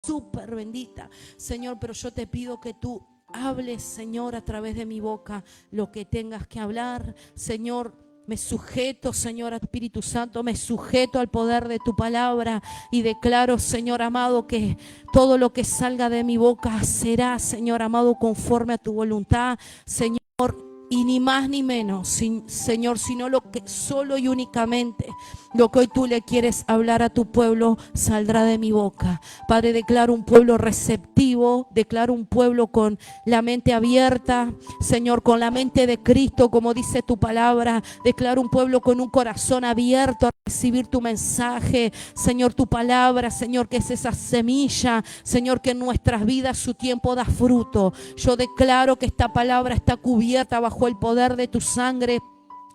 súper bendita, Señor, pero yo te pido que tú hables, Señor, a través de mi boca lo que tengas que hablar, Señor. Me sujeto, Señor Espíritu Santo, me sujeto al poder de tu palabra y declaro, Señor amado, que todo lo que salga de mi boca será, Señor amado, conforme a tu voluntad, Señor. Y ni más ni menos, Señor, sino lo que solo y únicamente lo que hoy tú le quieres hablar a tu pueblo saldrá de mi boca. Padre, declaro un pueblo receptivo, declaro un pueblo con la mente abierta, Señor, con la mente de Cristo, como dice tu palabra. Declaro un pueblo con un corazón abierto a recibir tu mensaje, Señor, tu palabra, Señor, que es esa semilla, Señor, que en nuestras vidas su tiempo da fruto. Yo declaro que esta palabra está cubierta bajo el poder de tu sangre,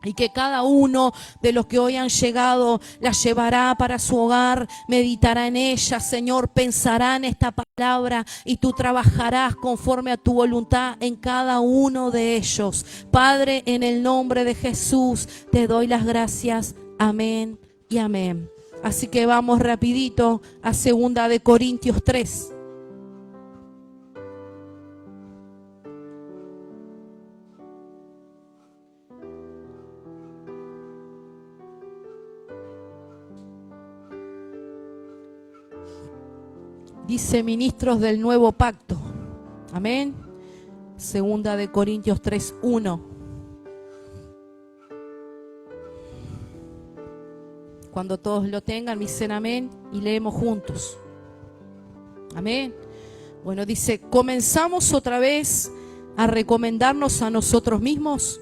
y que cada uno de los que hoy han llegado la llevará para su hogar, meditará en ella, Señor, pensará en esta palabra y tú trabajarás conforme a tu voluntad en cada uno de ellos. Padre, en el nombre de Jesús te doy las gracias. Amén y amén. Así que vamos rapidito a 2 de Corintios 3. Dice ministros del nuevo pacto. Amén. 2 de Corintios 3:1. Cuando todos lo tengan, me dicen amén y leemos juntos. Amén. Bueno, dice, ¿comenzamos otra vez a recomendarnos a nosotros mismos?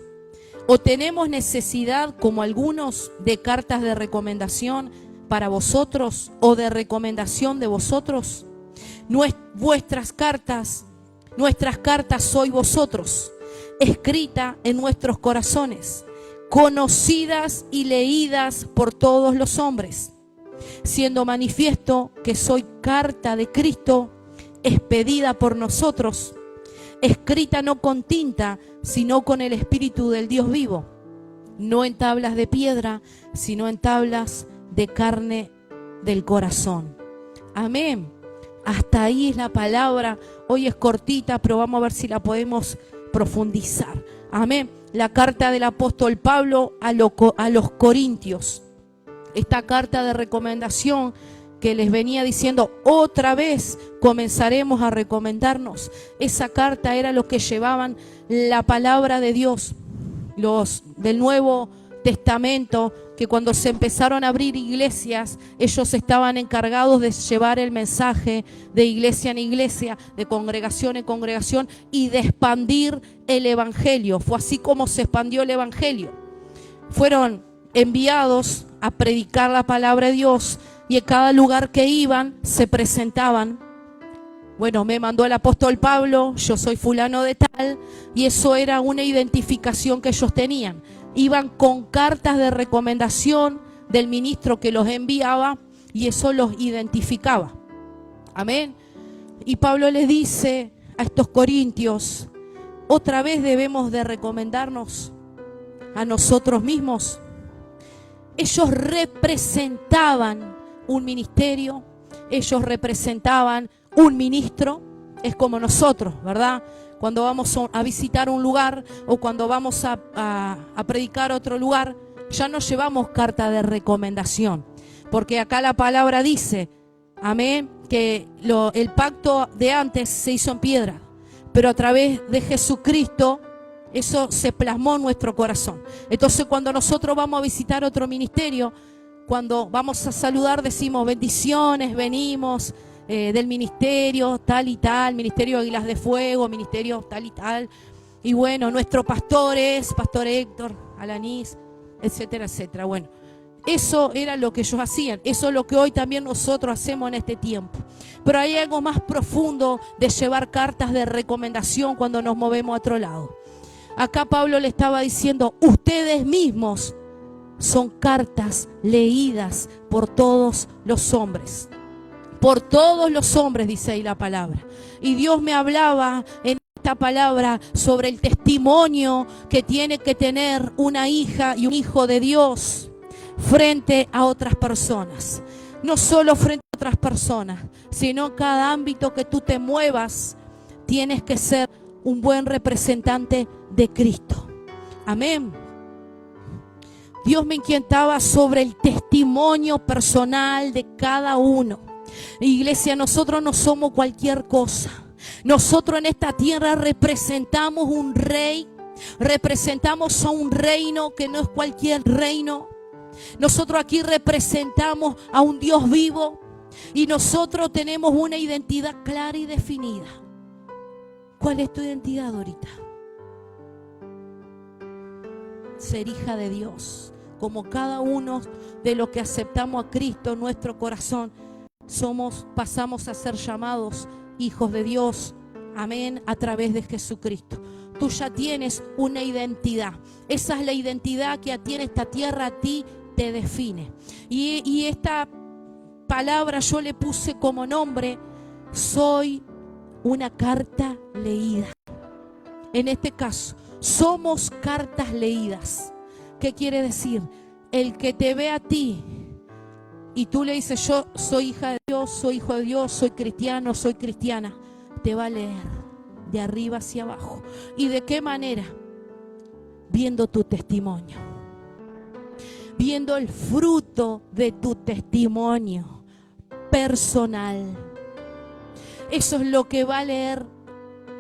¿O tenemos necesidad, como algunos, de cartas de recomendación para vosotros o de recomendación de vosotros? Nuestras cartas sois vosotros, escrita en nuestros corazones, conocidas y leídas por todos los hombres, siendo manifiesto que soy carta de Cristo, expedida por nosotros, escrita no con tinta, sino con el Espíritu del Dios vivo, no en tablas de piedra, sino en tablas de carne del corazón. Amén. Hasta ahí es la palabra. Hoy es cortita, pero vamos a ver si la podemos profundizar. Amén. La carta del apóstol Pablo a los Corintios. Esta carta de recomendación que les venía diciendo, otra vez comenzaremos a recomendarnos. Esa carta era lo que llevaban la palabra de Dios, los del Nuevo Testamento, que cuando se empezaron a abrir iglesias, ellos estaban encargados de llevar el mensaje de iglesia en iglesia, de congregación en congregación, y de expandir el evangelio. Fue así como se expandió el evangelio. Fueron enviados a predicar la palabra de Dios, y en cada lugar que iban se presentaban. Bueno, me mandó el apóstol Pablo, yo soy fulano de tal, y eso era una identificación que ellos tenían. Iban con cartas de recomendación del ministro que los enviaba, y eso los identificaba. Amén. Y Pablo les dice a estos corintios, otra vez debemos de recomendarnos a nosotros mismos. Ellos representaban un ministerio, ellos representaban un ministro. Es como nosotros, ¿verdad? Cuando vamos a visitar un lugar o cuando vamos a predicar a otro lugar, ya no llevamos carta de recomendación, porque acá la palabra dice, amén, que el pacto de antes se hizo en piedra, pero a través de Jesucristo eso se plasmó en nuestro corazón. Entonces cuando nosotros vamos a visitar otro ministerio, cuando vamos a saludar decimos bendiciones, venimos del ministerio tal y tal, ministerio Águilas de Fuego, ministerio tal y tal, y bueno, nuestro pastor es Pastor Héctor, Alanís, etcétera, etcétera. Bueno, eso era lo que ellos hacían, eso es lo que hoy también nosotros hacemos en este tiempo. Pero hay algo más profundo de llevar cartas de recomendación cuando nos movemos a otro lado. Acá Pablo le estaba diciendo, ustedes mismos son cartas leídas por todos los hombres. Por todos los hombres, dice ahí la palabra. Y Dios me hablaba en esta palabra sobre el testimonio que tiene que tener una hija y un hijo de Dios frente a otras personas. No solo frente a otras personas, sino en cada ámbito que tú te muevas, tienes que ser un buen representante de Cristo. Amén. Dios me inquietaba sobre el testimonio personal de cada uno. Iglesia, nosotros no somos cualquier cosa. Nosotros en esta tierra representamos un rey, representamos a un reino que no es cualquier reino. Nosotros aquí representamos a un Dios vivo y nosotros tenemos una identidad clara y definida. ¿Cuál es tu identidad ahorita? Ser hija de Dios. Como cada uno de los que aceptamos a Cristo en nuestro corazón, pasamos a ser llamados hijos de Dios. Amén, a través de Jesucristo. Tú ya tienes una identidad. Esa es la identidad que a ti en esta tierra a ti te define. Y esta palabra yo le puse como nombre: soy una carta leída. En este caso, somos cartas leídas. ¿Qué quiere decir? El que te ve a ti y tú le dices: yo soy hija de Dios, soy hijo de Dios, soy cristiano, soy cristiana, te va a leer de arriba hacia abajo. ¿Y de qué manera? Viendo tu testimonio, viendo el fruto de tu testimonio personal. Eso es lo que va a leer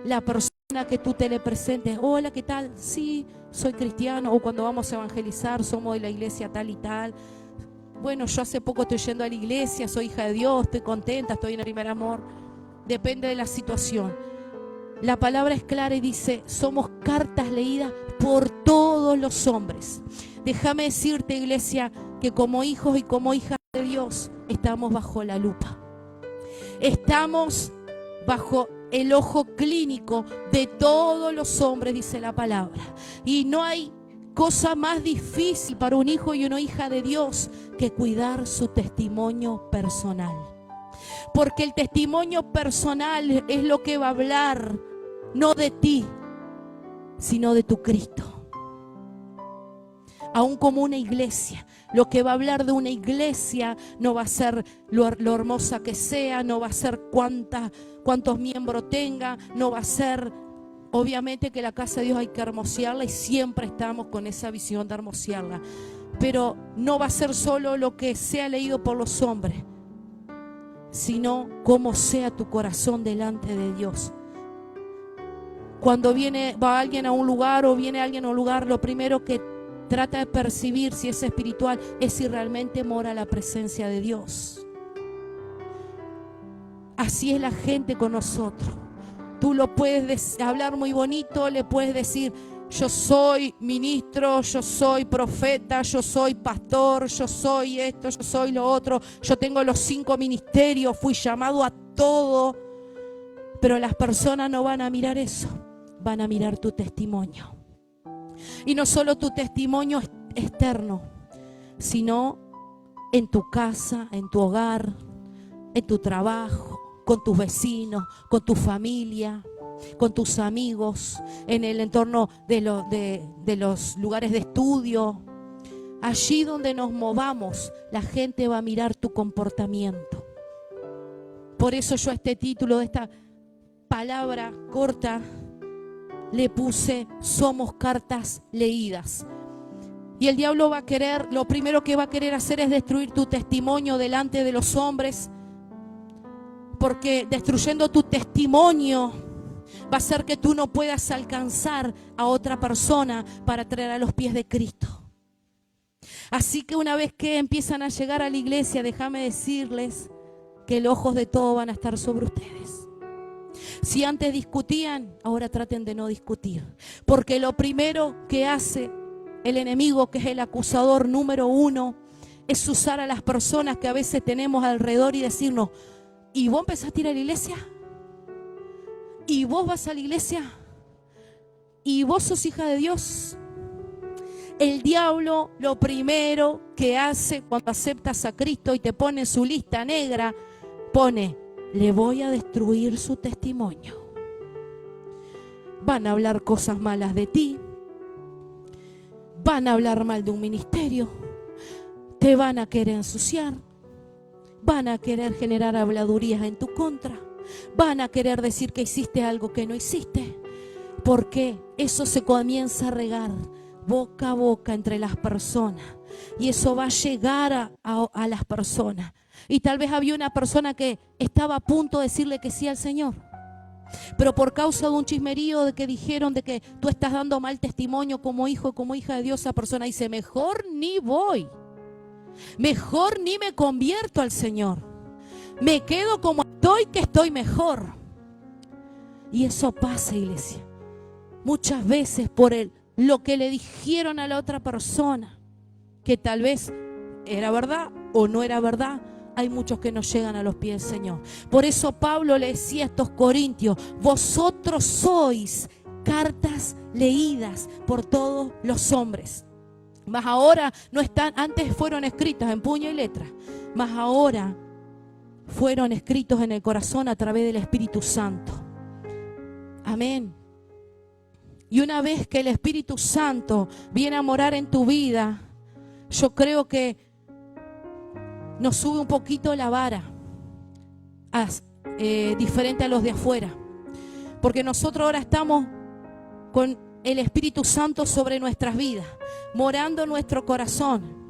la persona que tú te le presentes. Hola, ¿qué tal? Sí, soy cristiano. O cuando vamos a evangelizar, somos de la iglesia tal y tal. Bueno, yo hace poco estoy yendo a la iglesia, soy hija de Dios, estoy contenta, estoy en el primer amor. Depende de la situación. La palabra es clara y dice: somos cartas leídas por todos los hombres. Déjame decirte, iglesia, que como hijos y como hijas de Dios estamos bajo la lupa. Estamos bajo el ojo clínico de todos los hombres, dice la palabra. Y no hay cosa más difícil para un hijo y una hija de Dios que cuidar su testimonio personal. Porque el testimonio personal es lo que va a hablar, no de ti, sino de tu Cristo. Aún como una iglesia, lo que va a hablar de una iglesia no va a ser lo hermosa que sea, no va a ser cuántos miembros tenga, no va a ser, obviamente que la casa de Dios hay que hermosearla y siempre estamos con esa visión de hermosearla, pero no va a ser solo lo que sea leído por los hombres, sino cómo sea tu corazón delante de Dios. Cuando va alguien a un lugar o viene alguien a un lugar, lo primero que trata de percibir si es espiritual es si realmente mora la presencia de Dios. Así es la gente con nosotros. Tú lo puedes hablar muy bonito, le puedes decir: yo soy ministro, yo soy profeta, yo soy pastor, yo soy esto, yo soy lo otro, yo tengo los 5 ministerios, fui llamado a todo. Pero las personas no van a mirar eso, van a mirar tu testimonio. Y no solo tu testimonio externo, sino en tu casa, en tu hogar, en tu trabajo, con tus vecinos, con tu familia, con tus amigos, en el entorno de los lugares de estudio. Allí donde nos movamos, la gente va a mirar tu comportamiento. Por eso yo a este título de esta palabra corta le puse: somos cartas leídas. Y el diablo va a querer, lo primero que va a querer hacer es destruir tu testimonio delante de los hombres, porque destruyendo tu testimonio va a hacer que tú no puedas alcanzar a otra persona para traer a los pies de Cristo. Así que una vez que empiezan a llegar a la iglesia, déjame decirles que los ojos de todos van a estar sobre ustedes. Si antes discutían, ahora traten de no discutir. Porque lo primero que hace el enemigo, que es el acusador número 1, es usar a las personas que a veces tenemos alrededor y decirnos: ¿y vos empezaste a ir a la iglesia? ¿Y vos vas a la iglesia? ¿Y vos sos hija de Dios? El diablo lo primero que hace cuando aceptas a Cristo y te pone en su lista negra, pone: le voy a destruir su testimonio. Van a hablar cosas malas de ti, van a hablar mal de un ministerio, te van a querer ensuciar, van a querer generar habladurías en tu contra. Van a querer decir que hiciste algo que no hiciste. Porque eso se comienza a regar boca a boca entre las personas. Y eso va a llegar a las personas. Y tal vez había una persona que estaba a punto de decirle que sí al Señor. Pero por causa de un chismerío de que dijeron de que tú estás dando mal testimonio como hijo, como hija de Dios, esa persona dice, mejor ni voy. Mejor ni me convierto al Señor. Me quedo como estoy, que estoy mejor. Y eso pasa, iglesia. Muchas veces por lo que le dijeron a la otra persona, que tal vez era verdad o no era verdad, hay muchos que no llegan a los pies del Señor. Por eso Pablo le decía a estos corintios, vosotros sois cartas leídas por todos los hombres. Mas ahora no están, antes fueron escritas en puño y letra, mas ahora fueron escritos en el corazón a través del Espíritu Santo. Amén. Y una vez que el Espíritu Santo viene a morar en tu vida, yo creo que nos sube un poquito la vara, diferente a los de afuera. Porque nosotros ahora estamos con el Espíritu Santo sobre nuestras vidas, morando en nuestro corazón.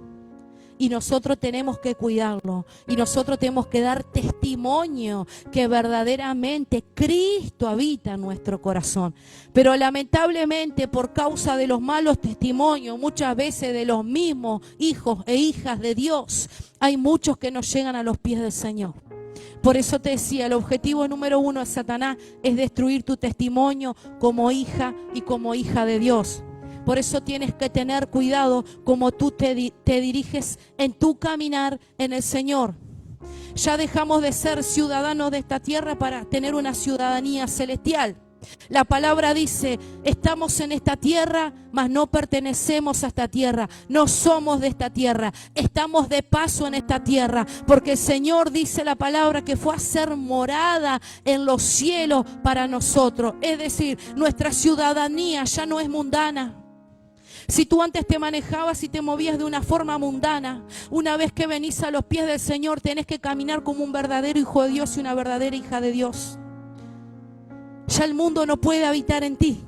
Y nosotros tenemos que cuidarlo. Y nosotros tenemos que dar testimonio que verdaderamente Cristo habita en nuestro corazón. Pero lamentablemente por causa de los malos testimonios, muchas veces de los mismos hijos e hijas de Dios, hay muchos que no llegan a los pies del Señor. Por eso te decía, el objetivo número 1 de Satanás es destruir tu testimonio como hija y como hija de Dios. Por eso tienes que tener cuidado como tú te diriges en tu caminar en el Señor. Ya dejamos de ser ciudadanos de esta tierra para tener una ciudadanía celestial. La palabra dice, estamos en esta tierra, mas no pertenecemos a esta tierra. No somos de esta tierra, estamos de paso en esta tierra. Porque el Señor dice la palabra que fue a hacer morada en los cielos para nosotros. Es decir, nuestra ciudadanía ya no es mundana. Si tú antes te manejabas y te movías de una forma mundana, una vez que venís a los pies del Señor, tenés que caminar como un verdadero hijo de Dios y una verdadera hija de Dios. Ya el mundo no puede habitar en ti.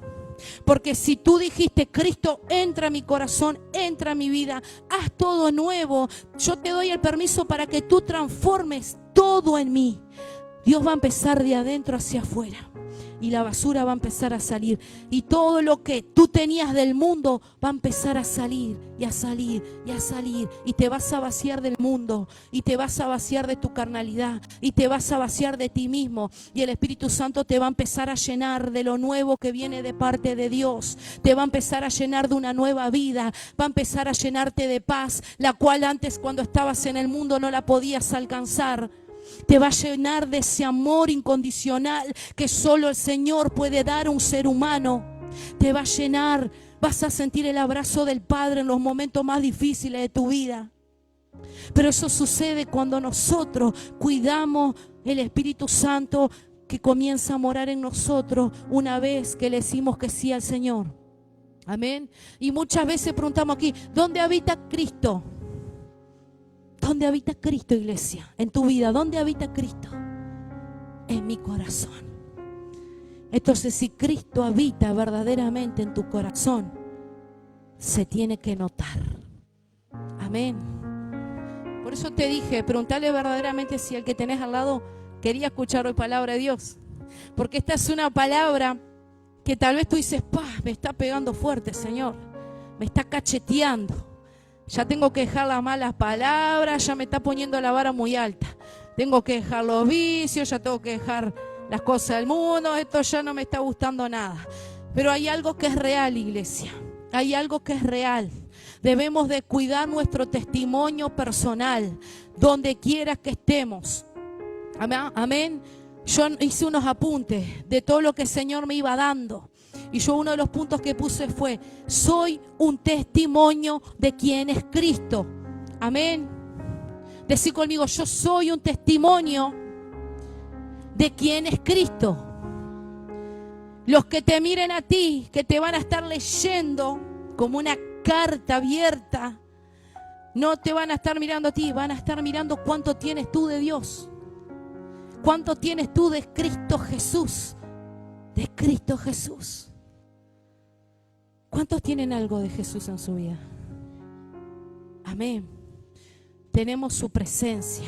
Porque si tú dijiste, Cristo, entra a mi corazón, entra a mi vida, haz todo nuevo, yo te doy el permiso para que tú transformes todo en mí. Dios va a empezar de adentro hacia afuera. Y la basura va a empezar a salir. Y todo lo que tú tenías del mundo va a empezar a salir y a salir y a salir. Y te vas a vaciar del mundo. Y te vas a vaciar de tu carnalidad. Y te vas a vaciar de ti mismo. Y el Espíritu Santo te va a empezar a llenar de lo nuevo que viene de parte de Dios. Te va a empezar a llenar de una nueva vida. Va a empezar a llenarte de paz, la cual antes cuando estabas en el mundo no la podías alcanzar. Te va a llenar de ese amor incondicional que solo el Señor puede dar a un ser humano. Te va a llenar, vas a sentir el abrazo del Padre en los momentos más difíciles de tu vida. Pero eso sucede cuando nosotros cuidamos el Espíritu Santo que comienza a morar en nosotros una vez que le decimos que sí al Señor. Amén. Y muchas veces preguntamos aquí, ¿dónde habita Cristo? ¿Dónde habita Cristo, iglesia? En tu vida, ¿dónde habita Cristo? En mi corazón. Entonces, si Cristo habita verdaderamente en tu corazón, se tiene que notar. Amén. Por eso te dije, preguntale verdaderamente si el que tenés al lado quería escuchar hoy palabra de Dios. Porque esta es una palabra que tal vez tú dices, me está pegando fuerte, Señor. Me está cacheteando. Ya tengo que dejar las malas palabras, ya me está poniendo la vara muy alta. Tengo que dejar los vicios, ya tengo que dejar las cosas del mundo, esto ya no me está gustando nada. Pero hay algo que es real, iglesia. Hay algo que es real. Debemos de cuidar nuestro testimonio personal, donde quiera que estemos. Amén. Yo hice unos apuntes de todo lo que el Señor me iba dando. Y yo uno de los puntos que puse fue, soy un testimonio de quién es Cristo. Amén. Decí conmigo, yo soy un testimonio de quién es Cristo. Los que te miren a ti, que te van a estar leyendo como una carta abierta, No te van a estar mirando a ti, van a estar mirando cuánto tienes tú de Dios. Cuánto tienes tú de Cristo Jesús. De Cristo Jesús. ¿Cuántos tienen algo de Jesús en su vida? Amén. Tenemos su presencia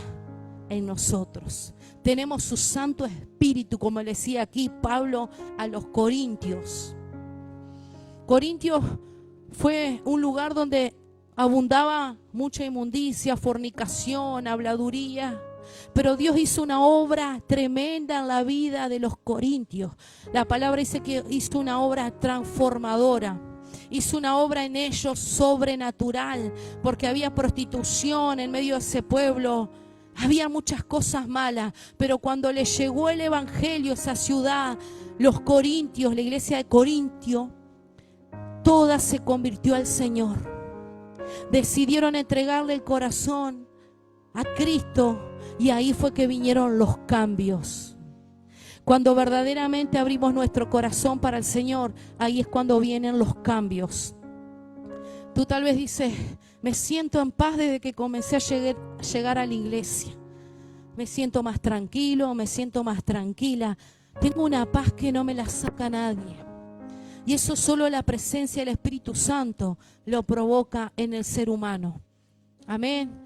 en nosotros. Tenemos su Santo Espíritu, como le decía aquí Pablo a los Corintios. Corintios fue un lugar donde abundaba mucha inmundicia, fornicación, habladuría. Pero Dios hizo una obra tremenda en la vida de los corintios. La palabra dice que hizo una obra transformadora. Hizo una obra en ellos sobrenatural, porque había prostitución en medio de ese pueblo. Había muchas cosas malas, pero cuando les llegó el evangelio a esa ciudad, los corintios, la iglesia de Corintio, toda se convirtió al Señor. Decidieron entregarle el corazón a Cristo y ahí fue que vinieron los cambios. Cuando verdaderamente abrimos nuestro corazón para el Señor, ahí es cuando vienen los cambios. Tú tal vez dices, me siento en paz desde que comencé a llegar a la iglesia. Me siento más tranquilo, me siento más tranquila. Tengo una paz que no me la saca nadie. Y eso solo la presencia del Espíritu Santo lo provoca en el ser humano. Amén.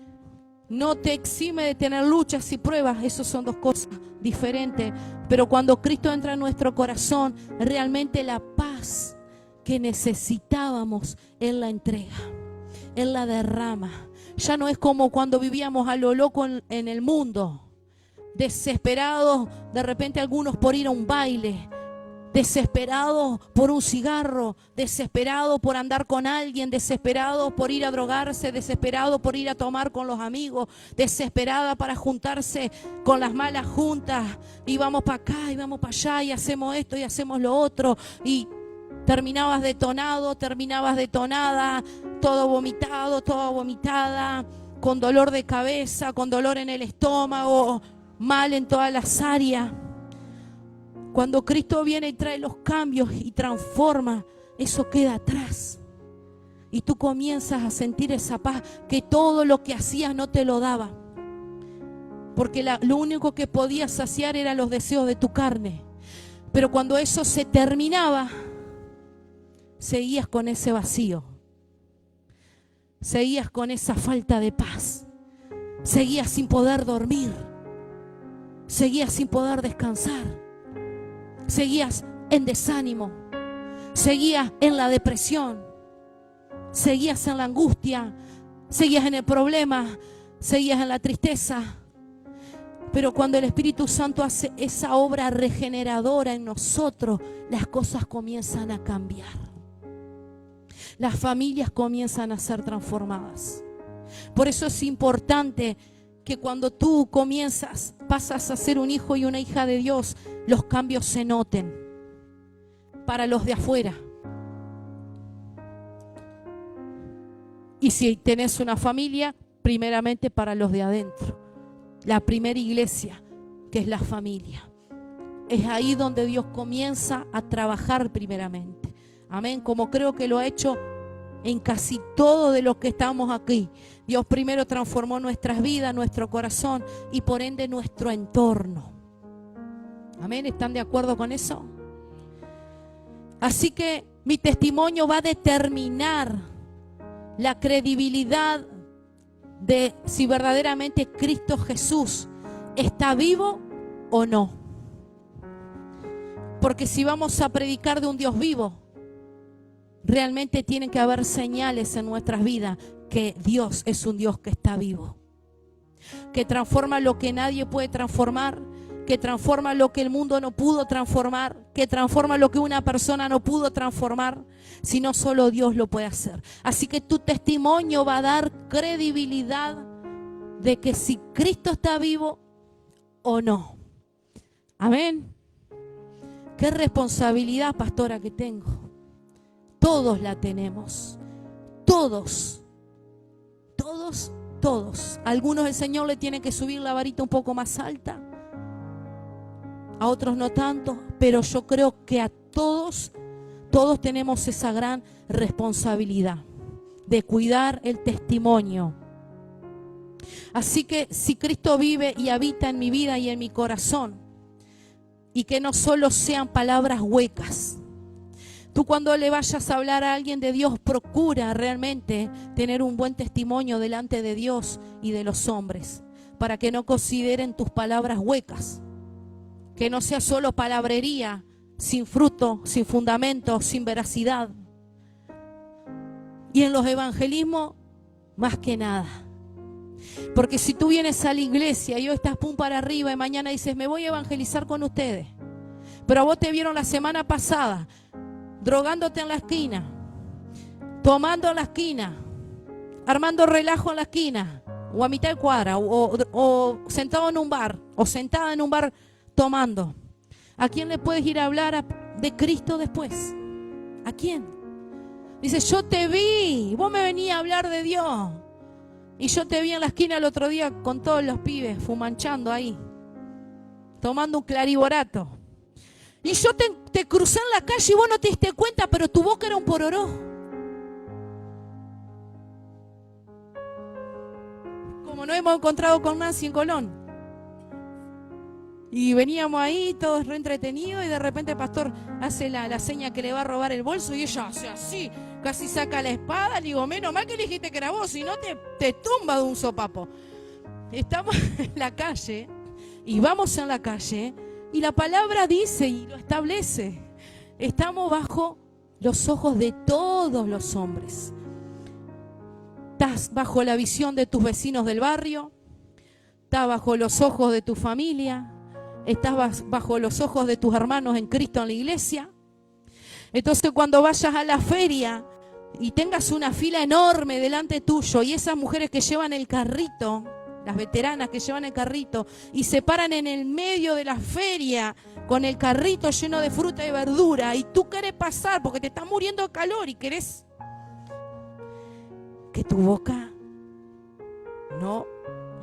No te exime de tener luchas y pruebas, eso son dos cosas diferentes. Pero cuando Cristo entra en nuestro corazón, realmente la paz que necesitábamos, Él la entrega, Él la derrama. Ya no es como cuando vivíamos a lo loco en el mundo, desesperados de repente algunos por ir a un baile, desesperado por un cigarro, desesperado por andar con alguien, desesperado por ir a drogarse, desesperado por ir a tomar con los amigos, desesperada para juntarse con las malas juntas, y vamos para acá y vamos para allá y hacemos esto y hacemos lo otro, y terminabas detonado, terminabas detonada, todo vomitado, toda vomitada, con dolor de cabeza, con dolor en el estómago, mal en todas las áreas. Cuando Cristo viene y trae los cambios y transforma, eso queda atrás. Y tú comienzas a sentir esa paz que todo lo que hacías no te lo daba. Porque lo único que podías saciar eran los deseos de tu carne. Pero cuando eso se terminaba, seguías con ese vacío. Seguías con esa falta de paz. Seguías sin poder dormir. Seguías sin poder descansar. Seguías en desánimo, seguías en la depresión, seguías en la angustia, seguías en el problema, seguías en la tristeza. Pero cuando el Espíritu Santo hace esa obra regeneradora en nosotros, las cosas comienzan a cambiar. Las familias comienzan a ser transformadas. Por eso es importante que cuando tú pasas a ser un hijo y una hija de Dios, los cambios se noten para los de afuera. Y si tenés una familia, primeramente para los de adentro. La primera iglesia, que es la familia. Es ahí donde Dios comienza a trabajar primeramente. Amén, como creo que lo ha hecho en casi todo de los que estamos aquí. Dios primero transformó nuestras vidas, nuestro corazón y por ende nuestro entorno. Amén, ¿están de acuerdo con eso? Así que mi testimonio va a determinar la credibilidad de si verdaderamente Cristo Jesús está vivo o no. Porque si vamos a predicar de un Dios vivo, realmente tienen que haber señales en nuestras vidas que Dios es un Dios que está vivo, que transforma lo que nadie puede transformar, que transforma lo que el mundo no pudo transformar, que transforma lo que una persona no pudo transformar, sino solo Dios lo puede hacer. Así que tu testimonio va a dar credibilidad de que si Cristo está vivo o no. Amén. Qué responsabilidad, pastora, que tengo. Todos la tenemos. Todos. Algunos el Señor le tiene que subir la varita un poco más alta. A otros no tanto. Pero yo creo que a todos tenemos esa gran responsabilidad de cuidar el testimonio Así que si Cristo vive y habita en mi vida y en mi corazón, y que no solo sean palabras huecas. Tú cuando le vayas a hablar a alguien de Dios, procura realmente tener un buen testimonio delante de Dios y de los hombres, para que no consideren tus palabras huecas, que no sea solo palabrería, sin fruto, sin fundamento, sin veracidad. Y en los evangelismos, más que nada. Porque si tú vienes a la iglesia y hoy estás pum para arriba y mañana dices, me voy a evangelizar con ustedes, pero a vos te vieron la semana pasada drogándote en la esquina, tomando en la esquina, armando relajo en la esquina, o a mitad de cuadra, o sentado en un bar, o sentada en un bar tomando. ¿A quién le puedes ir a hablar de Cristo después? ¿A quién? Dice, yo te vi, vos me venías a hablar de Dios. Y yo te vi en la esquina el otro día con todos los pibes fumanchando ahí, tomando un clariborato. Y yo te crucé en la calle y vos no te diste cuenta, pero tu boca era un pororó. Como nos hemos encontrado con Nancy en Colón. Y veníamos ahí todos re entretenidos y de repente el pastor hace la seña que le va a robar el bolso y ella hace así, casi saca la espada. Le digo, menos mal que le dijiste que era vos, si no te tumba de un sopapo. Estamos en la calle y vamos en la calle y la palabra dice y lo establece. Estamos bajo los ojos de todos los hombres. Estás bajo la visión de tus vecinos del barrio, estás bajo los ojos de tu familia, estás bajo los ojos de tus hermanos en Cristo en la iglesia. Entonces cuando vayas a la feria y tengas una fila enorme delante tuyo y esas mujeres que llevan el carrito, las veteranas que llevan el carrito y se paran en el medio de la feria con el carrito lleno de fruta y verdura y tú querés pasar porque te estás muriendo de calor y querés que tu boca no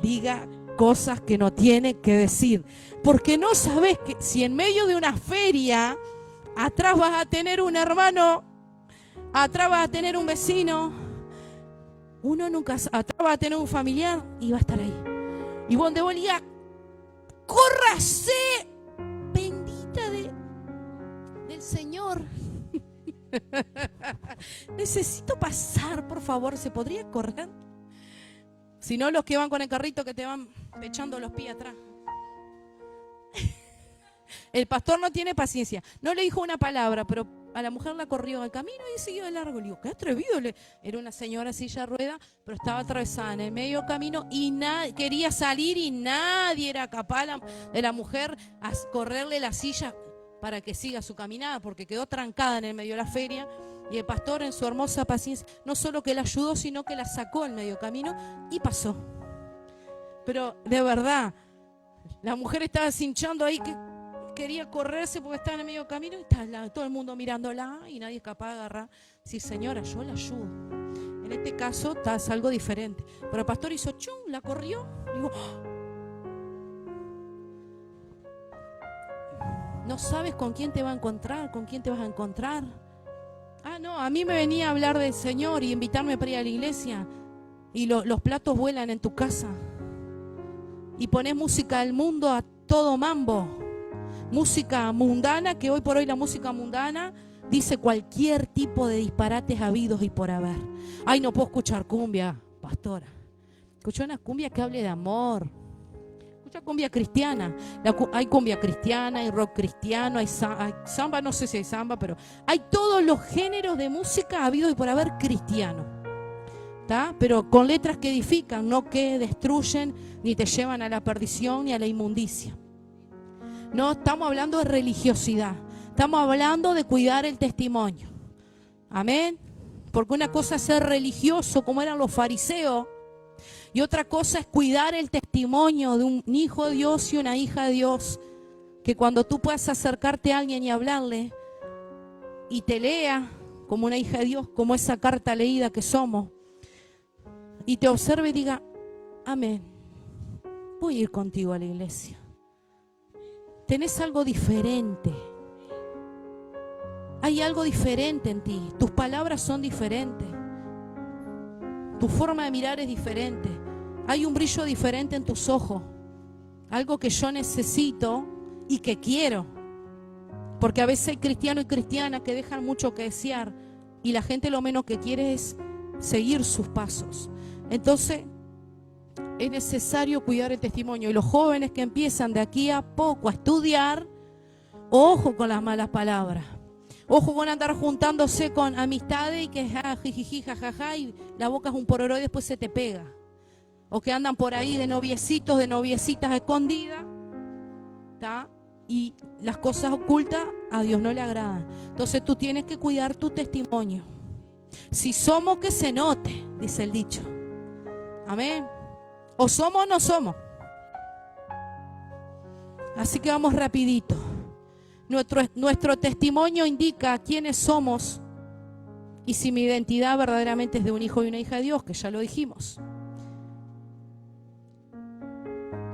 diga cosas que no tiene que decir, porque no sabes que si en medio de una feria atrás vas a tener un hermano, atrás vas a tener un vecino, uno nunca, atrás vas a tener un familiar y va a estar ahí. Y donde vos digas, córrase, bendita del Señor. Necesito pasar, por favor, ¿se podría correr? Si no, los que van con el carrito que te van echando los pies atrás. El pastor no tiene paciencia. No le dijo una palabra, pero a la mujer la corrió al camino y siguió de largo. Le digo, qué atrevido. Era una señora silla de rueda, pero estaba atravesada en el medio camino y quería salir y nadie era capaz de la mujer a correrle la silla para que siga su caminada, porque quedó trancada en el medio de la feria. Y el pastor en su hermosa paciencia, no solo que la ayudó, sino que la sacó en medio camino y pasó. Pero de verdad, la mujer estaba cinchando ahí que quería correrse porque estaba en el medio camino y está todo el mundo mirándola y nadie es capaz de agarrar. Sí, señora, yo la ayudo. En este caso es algo diferente. Pero el pastor hizo chum, la corrió. Digo, no sabes con quién te va a encontrar, con quién te vas a encontrar. Ah, no, a mí me venía a hablar del Señor y invitarme para ir a la iglesia y los platos vuelan en tu casa y pones música del mundo a todo mambo, música mundana, que hoy por hoy la música mundana dice cualquier tipo de disparates habidos y por haber. Ay, no puedo escuchar cumbia, pastora. Escucha una cumbia que hable de amor. Escucha cumbia cristiana. Hay cumbia cristiana, hay rock cristiano, hay samba, no sé si hay samba, pero hay todos los géneros de música habidos y por haber cristiano. ¿Tá? Pero con letras que edifican, no que destruyen ni te llevan a la perdición ni a la inmundicia. No estamos hablando de religiosidad, estamos hablando de cuidar el testimonio. Amén. Porque una cosa es ser religioso como eran los fariseos y otra cosa es cuidar el testimonio de un hijo de Dios y una hija de Dios, que cuando tú puedas acercarte a alguien y hablarle y te lea como una hija de Dios, como esa carta leída que somos, y te observe y diga, amén, voy a ir contigo a la iglesia. Tenés algo diferente. Hay algo diferente en ti. Tus palabras son diferentes. Tu forma de mirar es diferente. Hay un brillo diferente en tus ojos. Algo que yo necesito y que quiero. Porque a veces hay cristianos y cristianas que dejan mucho que desear. Y la gente lo menos que quiere es seguir sus pasos. Entonces, es necesario cuidar el testimonio. Y los jóvenes que empiezan de aquí a poco a estudiar, ojo con las malas palabras. Ojo con andar juntándose con amistades y que jijiji, jajaja, y la boca es un pororó y después se te pega. O que andan por ahí de noviecitos, de noviecitas escondidas, ¿tá? Y las cosas ocultas a Dios no le agradan. Entonces tú tienes que cuidar tu testimonio. Si somos, que se note, dice el dicho. Amén. O somos o no somos. Así que vamos rapidito. Nuestro testimonio indica quiénes somos y si mi identidad verdaderamente es de un hijo y una hija de Dios, que ya lo dijimos.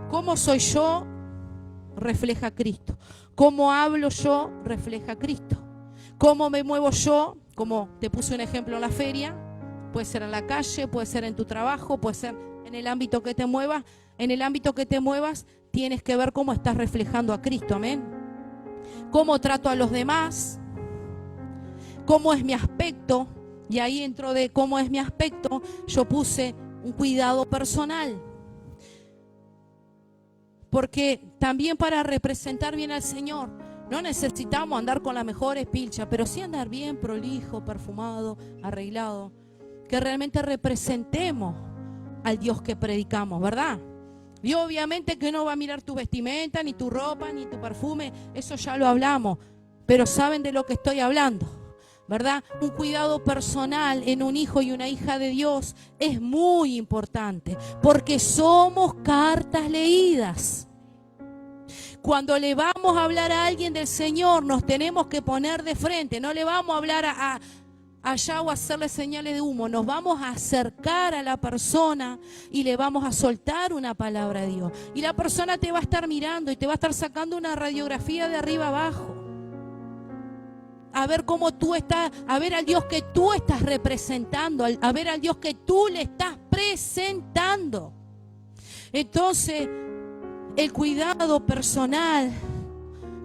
¿Cómo soy yo? Refleja a Cristo. ¿Cómo hablo yo? Refleja a Cristo. ¿Cómo me muevo yo? Como te puse un ejemplo en la feria, puede ser en la calle, puede ser en tu trabajo, puede ser en el ámbito que te muevas. En el ámbito que te muevas tienes que ver cómo estás reflejando a Cristo, amén. Cómo trato a los demás, cómo es mi aspecto, y ahí dentro de cómo es mi aspecto yo puse un cuidado personal. Porque también para representar bien al Señor no necesitamos andar con las mejores pilchas, pero sí andar bien prolijo, perfumado, arreglado, que realmente representemos al Dios que predicamos, ¿verdad? Y obviamente que no va a mirar tu vestimenta, ni tu ropa, ni tu perfume, eso ya lo hablamos, pero saben de lo que estoy hablando, ¿verdad? Un cuidado personal en un hijo y una hija de Dios es muy importante, porque somos cartas leídas. Cuando le vamos a hablar a alguien del Señor, nos tenemos que poner de frente, no le vamos a hablar allá o hacerle señales de humo, nos vamos a acercar a la persona y le vamos a soltar una palabra de Dios. Y la persona te va a estar mirando y te va a estar sacando una radiografía de arriba abajo. A ver cómo tú estás, a ver al Dios que tú estás representando, a ver al Dios que tú le estás presentando. Entonces, el cuidado personal,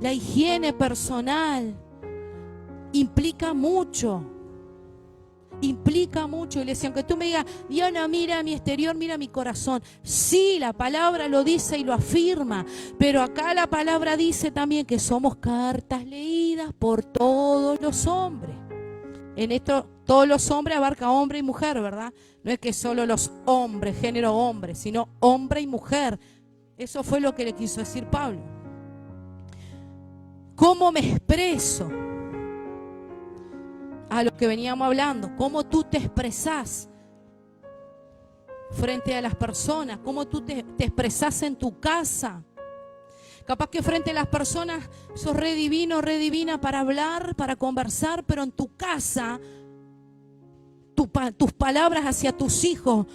la higiene personal, implica mucho. Implica mucho. Y le decía, aunque tú me digas, Diana, mira mi exterior, mira mi corazón. Sí, la palabra lo dice y lo afirma. Pero acá la palabra dice también que somos cartas leídas por todos los hombres. En esto, todos los hombres abarca hombre y mujer, ¿verdad? No es que solo los hombres, género hombre, sino hombre y mujer. Eso fue lo que le quiso decir Pablo. ¿Cómo me expreso? A lo que veníamos hablando, cómo tú te expresás frente a las personas, cómo tú te expresás en tu casa. Capaz que frente a las personas sos re divino, re divina para hablar, para conversar, pero en tu casa tus palabras hacia tus hijos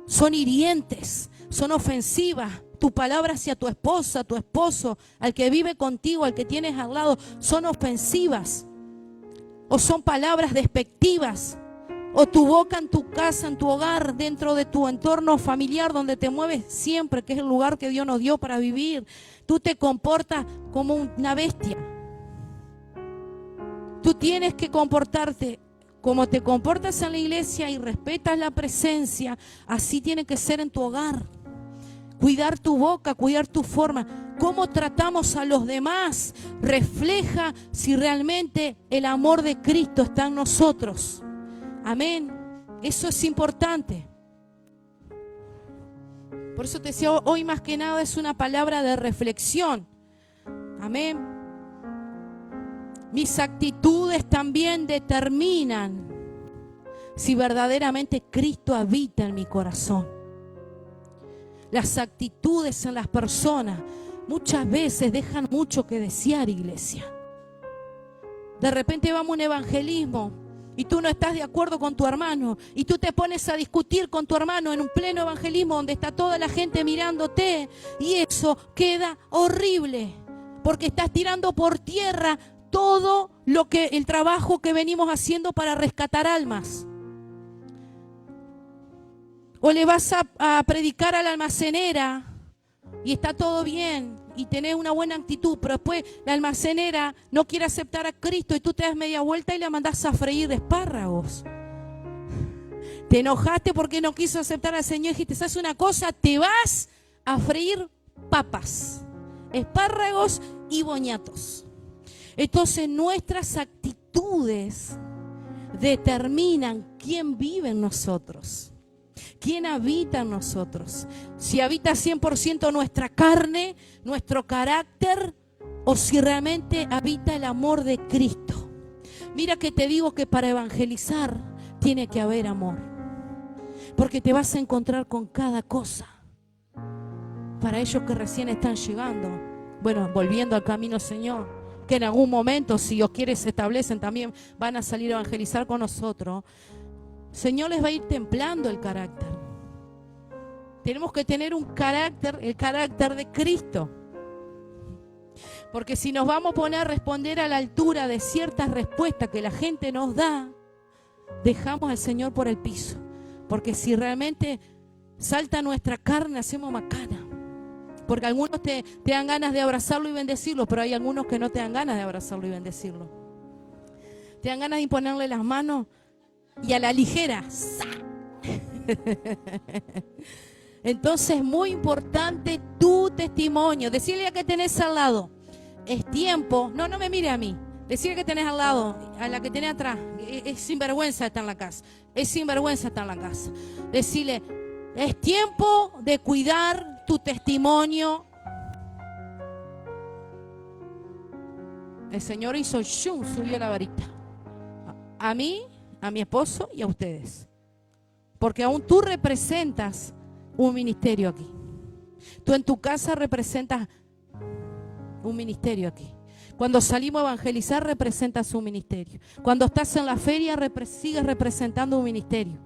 son hirientes, son ofensivas. Tu palabra hacia tu esposa, tu esposo, al que vive contigo, al que tienes al lado, son ofensivas. O son palabras despectivas. O tu boca en tu casa, en tu hogar, dentro de tu entorno familiar donde te mueves siempre, que es el lugar que Dios nos dio para vivir. Tú te comportas como una bestia. Tú tienes que comportarte como te comportas en la iglesia y respetas la presencia. Así tiene que ser en tu hogar. Cuidar tu boca, cuidar tu forma. Cómo tratamos a los demás refleja si realmente el amor de Cristo está en nosotros. Amén. Eso es importante. Por eso te decía, hoy más que nada es una palabra de reflexión. Amén. Mis actitudes también determinan si verdaderamente Cristo habita en mi corazón. Las actitudes en las personas muchas veces dejan mucho que desear, iglesia. De repente vamos a un evangelismo y tú no estás de acuerdo con tu hermano y tú te pones a discutir con tu hermano en un pleno evangelismo donde está toda la gente mirándote, y eso queda horrible porque estás tirando por tierra todo el trabajo que venimos haciendo para rescatar almas. O le vas a predicar a la almacenera y está todo bien y tenés una buena actitud, pero después la almacenera no quiere aceptar a Cristo y tú te das media vuelta y la mandás a freír espárragos. Te enojaste porque no quiso aceptar al Señor y dijiste, ¿sabes una cosa? Te vas a freír papas, espárragos y boñatos. Entonces nuestras actitudes determinan quién vive en nosotros, quién habita en nosotros. Si habita 100% nuestra carne, nuestro carácter, o si realmente habita el amor de Cristo. Mira que te digo que para evangelizar tiene que haber amor, porque te vas a encontrar con cada cosa. Para ellos que recién están llegando, bueno, volviendo al camino Señor, que en algún momento, si Dios quiere, se establecen también, van a salir a evangelizar con nosotros. Señor les va a ir templando el carácter. Tenemos que tener un carácter, el carácter de Cristo. Porque si nos vamos a poner a responder a la altura de ciertas respuestas que la gente nos da, dejamos al Señor por el piso. Porque si realmente salta nuestra carne, hacemos macana. Porque algunos te dan ganas de abrazarlo y bendecirlo, pero hay algunos que no te dan ganas de abrazarlo y bendecirlo. Te dan ganas de imponerle las manos y a la ligera. Entonces, muy importante tu testimonio. Decirle a que tenés al lado, es tiempo. No me mire a mí. Decirle que tenés al lado, a la que tenés atrás. Es sinvergüenza estar en la casa. Es sinvergüenza estar en la casa. Decirle, es tiempo de cuidar tu testimonio. El Señor hizo shum, subió la varita. A mí, a mi esposo y a ustedes. Porque aún tú representas un ministerio aquí. Tú en tu casa representas un ministerio aquí. Cuando salimos a evangelizar representas un ministerio. Cuando estás en la feria sigues representando un ministerio.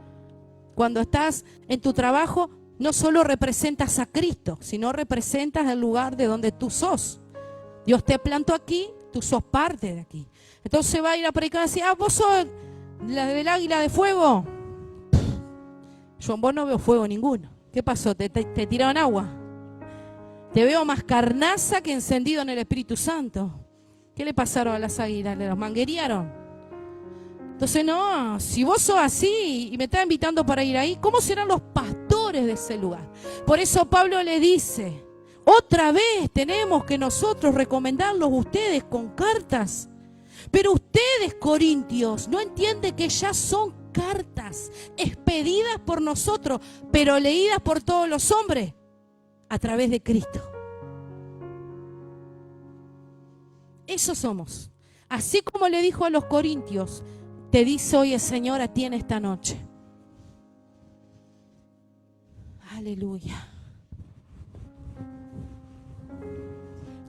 Cuando estás en tu trabajo no solo representas a Cristo, sino representas el lugar de donde tú sos. Dios te plantó aquí, tú sos parte de aquí. Entonces va a ir a predicar así, vos sos la del águila de fuego. Yo en vos no veo fuego ninguno. ¿Qué pasó? ¿Te tiraron agua? Te veo más carnaza que encendido en el Espíritu Santo. ¿Qué le pasaron a las águilas? ¿Le los manguerearon? Entonces no, si vos sos así y me estás invitando para ir ahí, ¿cómo serán los pastores de ese lugar? Por eso Pablo le dice, otra vez tenemos que nosotros recomendarlos a ustedes con cartas. Pero ustedes, corintios, no entienden que ya son cartas expedidas por nosotros, pero leídas por todos los hombres a través de Cristo. Eso somos. Así como le dijo a los corintios, te dice hoy el Señor a ti en esta noche. Aleluya.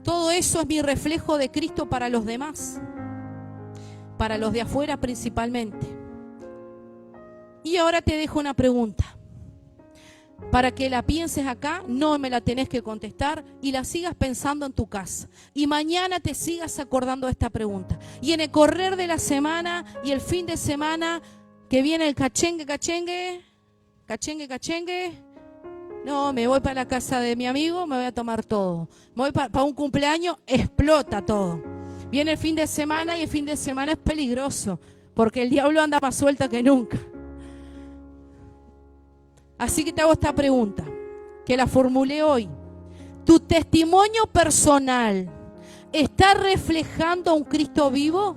Todo eso es mi reflejo de Cristo para los demás, para los de afuera principalmente. Y ahora te dejo una pregunta. Para que la pienses acá, no me la tenés que contestar y la sigas pensando en tu casa. Y mañana te sigas acordando de esta pregunta. Y en el correr de la semana y el fin de semana que viene el cachengue, no, me voy para la casa de mi amigo, me voy a tomar todo. Me voy para un cumpleaños, explota todo. Viene el fin de semana y el fin de semana es peligroso, porque el diablo anda más suelto que nunca. Así que te hago esta pregunta, que la formulé hoy. ¿Tu testimonio personal está reflejando a un Cristo vivo?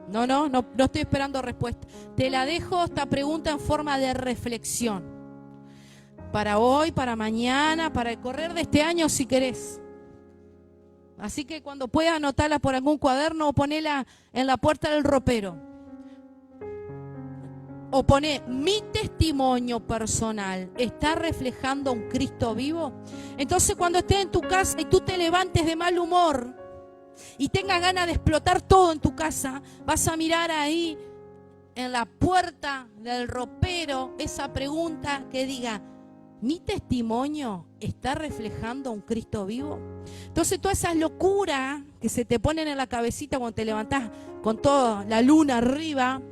No estoy esperando respuesta. Te la dejo esta pregunta en forma de reflexión. Para hoy, para mañana, para el correr de este año si querés. Así que cuando puedas anotarla por algún cuaderno o ponela en la puerta del ropero. O poné, mi testimonio personal está reflejando a un Cristo vivo. Entonces cuando estés en tu casa y tú te levantes de mal humor y tengas ganas de explotar todo en tu casa, vas a mirar ahí en la puerta del ropero esa pregunta que diga, ¿Mi testimonio está reflejando a un Cristo vivo? Entonces todas esas locuras que se te ponen en la cabecita cuando te levantás con toda la luna arriba,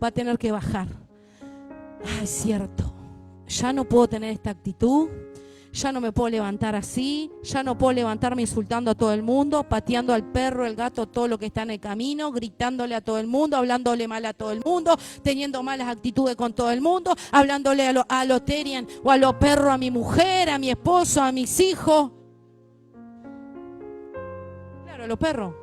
va a tener que bajar. Ah, es cierto, ya no puedo tener esta actitud, ya no me puedo levantar así, ya no puedo levantarme insultando a todo el mundo, pateando al perro, el gato, todo lo que está en el camino, gritándole a todo el mundo, hablándole mal a todo el mundo, teniendo malas actitudes con todo el mundo, hablándole a los Terian o a los perros, a mi mujer, a mi esposo, a mis hijos. Claro, a los perros.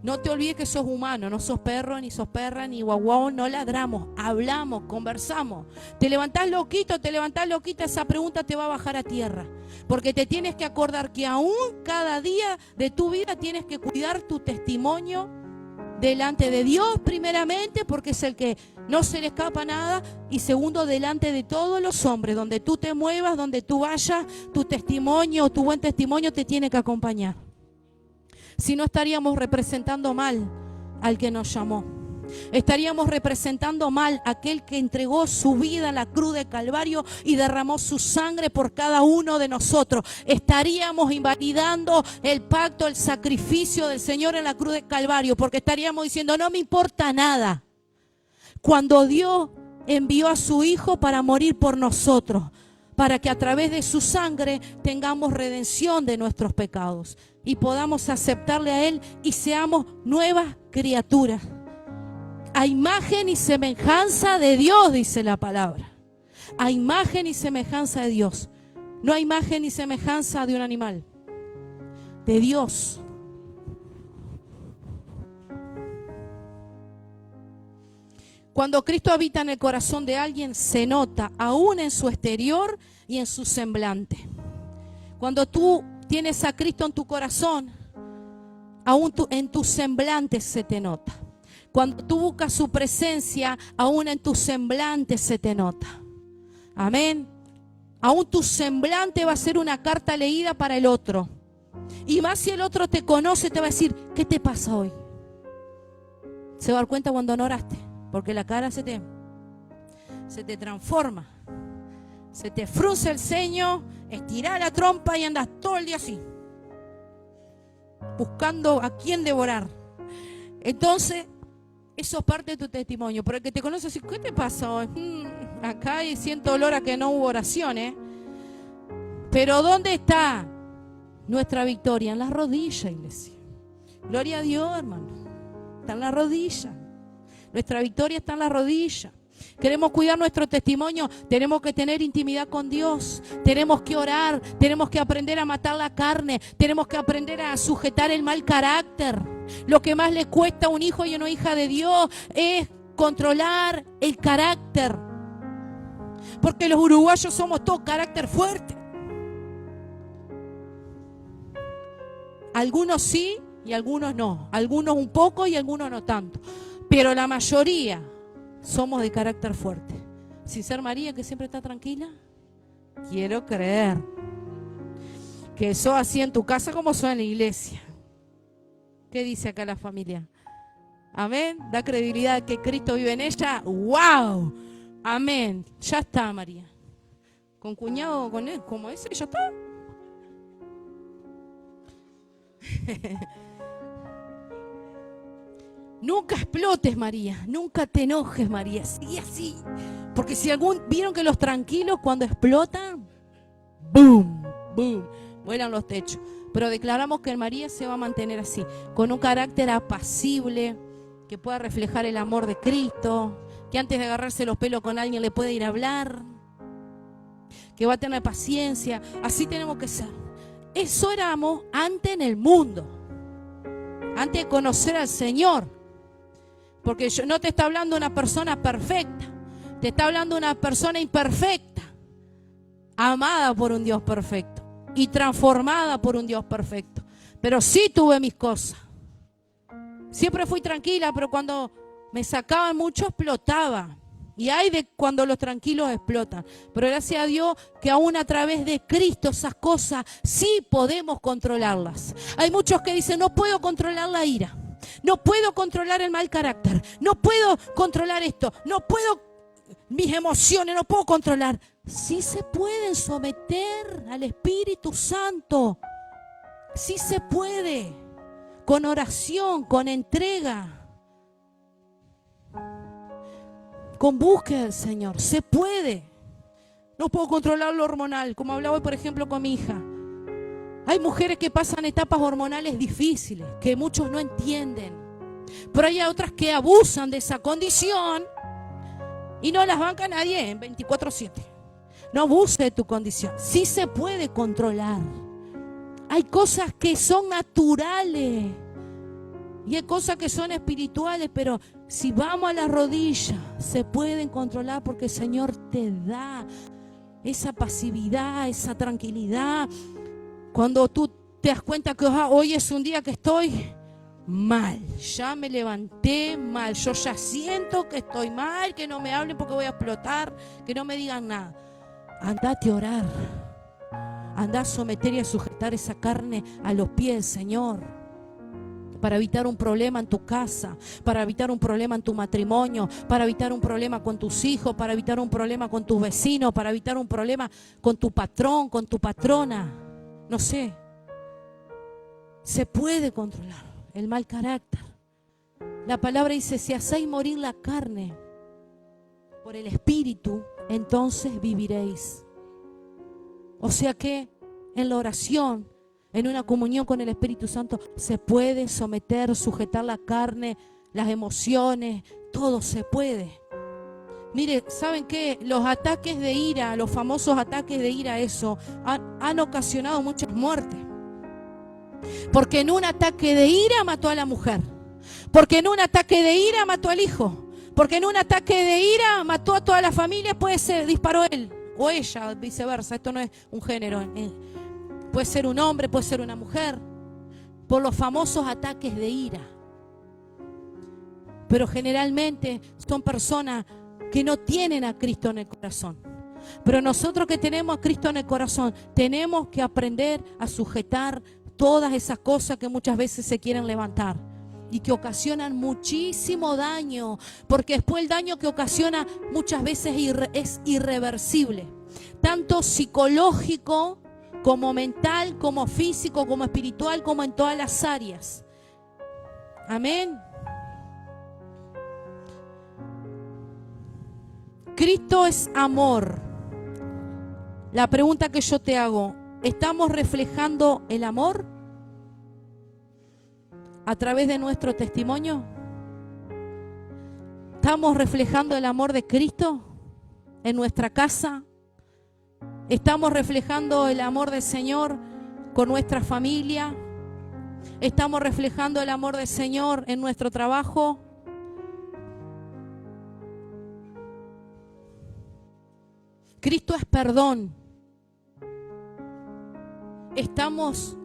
No te olvides que sos humano, no sos perro, ni sos perra, ni guau, no ladramos, hablamos, conversamos. Te levantás loquito, esa pregunta te va a bajar a tierra. Porque te tienes que acordar que aún cada día de tu vida tienes que cuidar tu testimonio delante de Dios primeramente, porque es el que no se le escapa nada, y segundo, delante de todos los hombres. Donde tú te muevas, donde tú vayas, tu testimonio, tu buen testimonio te tiene que acompañar. Si no, estaríamos representando mal al que nos llamó. Estaríamos representando mal a aquel que entregó su vida en la cruz de Calvario y derramó su sangre por cada uno de nosotros. Estaríamos invalidando el pacto, el sacrificio del Señor en la cruz de Calvario, porque estaríamos diciendo, no me importa nada. Cuando Dios envió a su Hijo para morir por nosotros, para que a través de su sangre tengamos redención de nuestros pecados y podamos aceptarle a Él y seamos nuevas criaturas. A imagen y semejanza de Dios, dice la palabra. A imagen y semejanza de Dios. No a imagen ni semejanza de un animal. De Dios. Cuando Cristo habita en el corazón de alguien, se nota aún en su exterior y en su semblante. Cuando tú tienes a Cristo en tu corazón, aún en tu semblante se te nota. Cuando tú buscas su presencia, aún en tu semblante se te nota. Amén. Aún tu semblante va a ser una carta leída para el otro. Y más si el otro te conoce, te va a decir, ¿qué te pasa hoy? Se va a dar cuenta cuando no oraste. Porque la cara se te transforma. Se te frunce el ceño, estira la trompa y andas todo el día así. Buscando a quién devorar. Entonces, eso es parte de tu testimonio. Pero el que te conoce así, ¿qué te pasa hoy? Acá siento olor a que no hubo oraciones. Pero ¿dónde está nuestra victoria? En las rodillas, iglesia. Gloria a Dios, hermano. Está en la rodilla. Nuestra victoria está en la rodilla. Queremos cuidar nuestro testimonio, tenemos que tener intimidad con Dios, tenemos que orar, tenemos que aprender a matar la carne, tenemos que aprender a sujetar el mal carácter. Lo que más le cuesta a un hijo y a una hija de Dios es controlar el carácter. Porque los uruguayos somos todos carácter fuerte. Algunos sí y algunos no. Algunos un poco y algunos no tanto. Pero la mayoría somos de carácter fuerte. Sin ser María, que siempre está tranquila. Quiero creer que sos así en tu casa como sos en la iglesia. ¿Qué dice acá la familia? Amén. Da credibilidad que Cristo vive en ella. ¡Wow! Amén. Ya está, María. Con cuñado con él, como ese, ya está. Nunca explotes, María. Nunca te enojes, María. Sigue así. Porque si vieron que los tranquilos cuando explotan, ¡boom! ¡Boom! Vuelan los techos. Pero declaramos que María se va a mantener así, con un carácter apacible, que pueda reflejar el amor de Cristo, que antes de agarrarse los pelos con alguien le puede ir a hablar, que va a tener paciencia. Así tenemos que ser. Eso éramos antes en el mundo, antes de conocer al Señor. Porque no te está hablando una persona perfecta, te está hablando una persona imperfecta, amada por un Dios perfecto y transformada por un Dios perfecto. Pero sí tuve mis cosas. Siempre fui tranquila, pero cuando me sacaban mucho explotaba. Y hay de cuando los tranquilos explotan. Pero gracias a Dios que aún a través de Cristo esas cosas sí podemos controlarlas. Hay muchos que dicen, no puedo controlar la ira. No puedo controlar el mal carácter. No puedo controlar esto. No puedo mis emociones, no puedo controlar. Sí se pueden someter al Espíritu Santo. Sí se puede. Con oración, con entrega. Con búsqueda del Señor. Se puede. No puedo controlar lo hormonal, como hablaba hoy, por ejemplo, con mi hija. Hay mujeres que pasan etapas hormonales difíciles, que muchos no entienden. Pero hay otras que abusan de esa condición y no las banca nadie en 24/7. No abuse de tu condición. Sí se puede controlar. Hay cosas que son naturales y hay cosas que son espirituales, pero si vamos a la rodilla, se pueden controlar porque el Señor te da esa pasividad, esa tranquilidad. Cuando tú te das cuenta que hoy es un día que estoy mal, ya me levanté mal, yo ya siento que estoy mal, que no me hablen porque voy a explotar, que no me digan nada. Andate a orar, anda a someter y a sujetar esa carne a los pies del Señor. Para evitar un problema en tu casa, para evitar un problema en tu matrimonio, para evitar un problema con tus hijos, para evitar un problema con tus vecinos, para evitar un problema con tu patrón, con tu patrona. No sé. Se puede controlar el mal carácter. La palabra dice, si hacéis morir la carne por el Espíritu, entonces viviréis. O sea que en la oración, en una comunión con el Espíritu Santo, se puede someter, sujetar la carne, las emociones, todo se puede. Mire, ¿saben qué? Los ataques de ira, los famosos ataques de ira, eso, han ocasionado muchas muertes. Porque en un ataque de ira mató a la mujer. Porque en un ataque de ira mató al hijo. Porque en un ataque de ira mató a toda la familia, después se disparó él o ella, viceversa. Esto no es un género. Puede ser un hombre, puede ser una mujer, por los famosos ataques de ira. Pero generalmente son personas que no tienen a Cristo en el corazón. Pero nosotros que tenemos a Cristo en el corazón, tenemos que aprender a sujetar todas esas cosas que muchas veces se quieren levantar y que ocasionan muchísimo daño, porque después el daño que ocasiona muchas veces es irreversible, tanto psicológico, como mental, como físico, como espiritual, como en todas las áreas. Amén. Cristo es amor. La pregunta que yo te hago, ¿estamos reflejando el amor a través de nuestro testimonio? ¿Estamos reflejando el amor de Cristo en nuestra casa? ¿Estamos reflejando el amor del Señor con nuestra familia? ¿Estamos reflejando el amor del Señor en nuestro trabajo? Cristo es perdón. ¿Estamos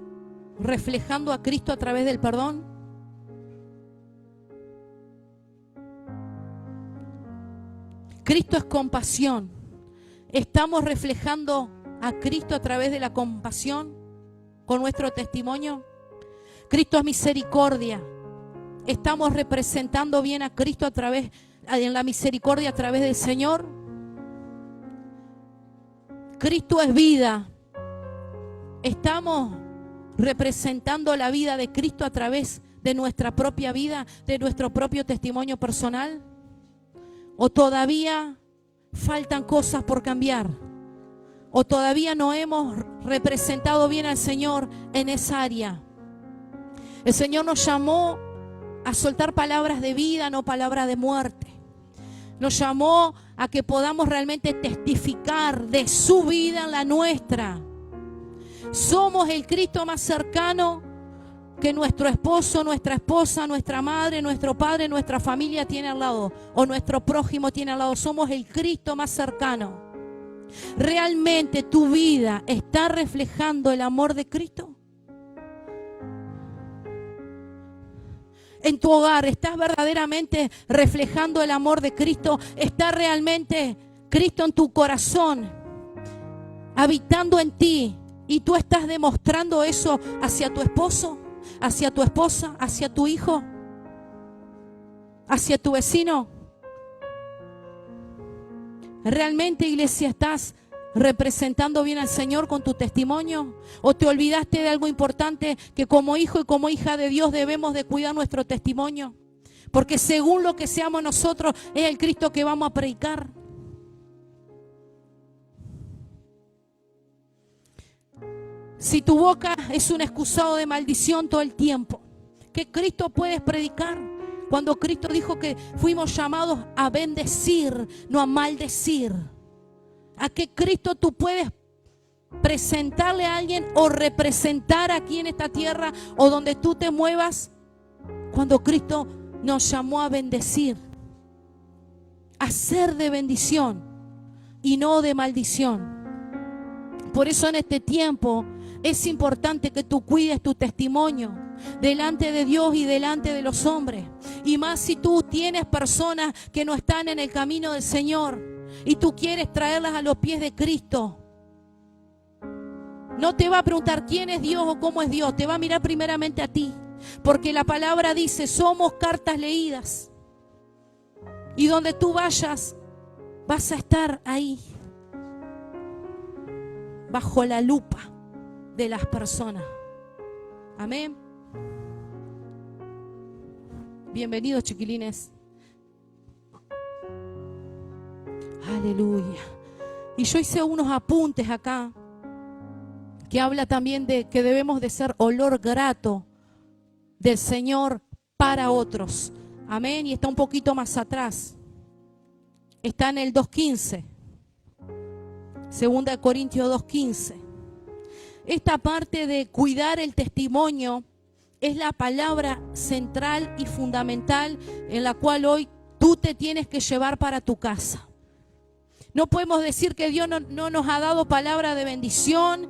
reflejando a Cristo a través del perdón? Cristo es compasión. ¿Estamos reflejando a Cristo a través de la compasión con nuestro testimonio? Cristo es misericordia. ¿Estamos representando bien a Cristo a través, en la misericordia a través del Señor? Cristo es vida. ¿Estamos representando la vida de Cristo a través de nuestra propia vida, de nuestro propio testimonio personal? ¿O todavía faltan cosas por cambiar? ¿O todavía no hemos representado bien al Señor en esa área? El Señor nos llamó a soltar palabras de vida, no palabras de muerte. Nos llamó a que podamos realmente testificar de su vida en la nuestra. Somos el Cristo más cercano que nuestro esposo, nuestra esposa, nuestra madre, nuestro padre, nuestra familia tiene al lado, o nuestro prójimo tiene al lado. Somos el Cristo más cercano. ¿Realmente tu vida está reflejando el amor de Cristo? En tu hogar, ¿estás verdaderamente reflejando el amor de Cristo? ¿Está realmente Cristo en tu corazón, habitando en ti? ¿Y tú estás demostrando eso hacia tu esposo, hacia tu esposa, hacia tu hijo? hacia tu vecino? ¿Realmente, iglesia, estás representando bien al Señor con tu testimonio? ¿O te olvidaste de algo importante, que como hijo y como hija de Dios debemos de cuidar nuestro testimonio? Porque según lo que seamos nosotros es el Cristo que vamos a predicar. Si tu boca es un excusado de maldición todo el tiempo, ¿qué Cristo puedes predicar? Cuando Cristo dijo que fuimos llamados a bendecir, no a maldecir. ¿A qué Cristo tú puedes presentarle a alguien o representar aquí en esta tierra o donde tú te muevas? Cuando Cristo nos llamó a bendecir, a ser de bendición y no de maldición. Por eso en este tiempo es importante que tú cuides tu testimonio delante de Dios y delante de los hombres. Y más si tú tienes personas que no están en el camino del Señor y tú quieres traerlas a los pies de Cristo. No te va a preguntar quién es Dios o cómo es Dios. Te va a mirar primeramente a ti. Porque la palabra dice, somos cartas leídas. Y donde tú vayas, vas a estar ahí, bajo la lupa de las personas. Amén. Bienvenidos, chiquilines. Aleluya. Y yo hice unos apuntes acá que habla también de que debemos de ser olor grato del Señor para otros. Amén. Y está un poquito más atrás. Está en el 2:15. 2 Corintios 2:15. Esta parte de cuidar el testimonio es la palabra central y fundamental en la cual hoy tú te tienes que llevar para tu casa. No podemos decir que Dios no nos ha dado palabra de bendición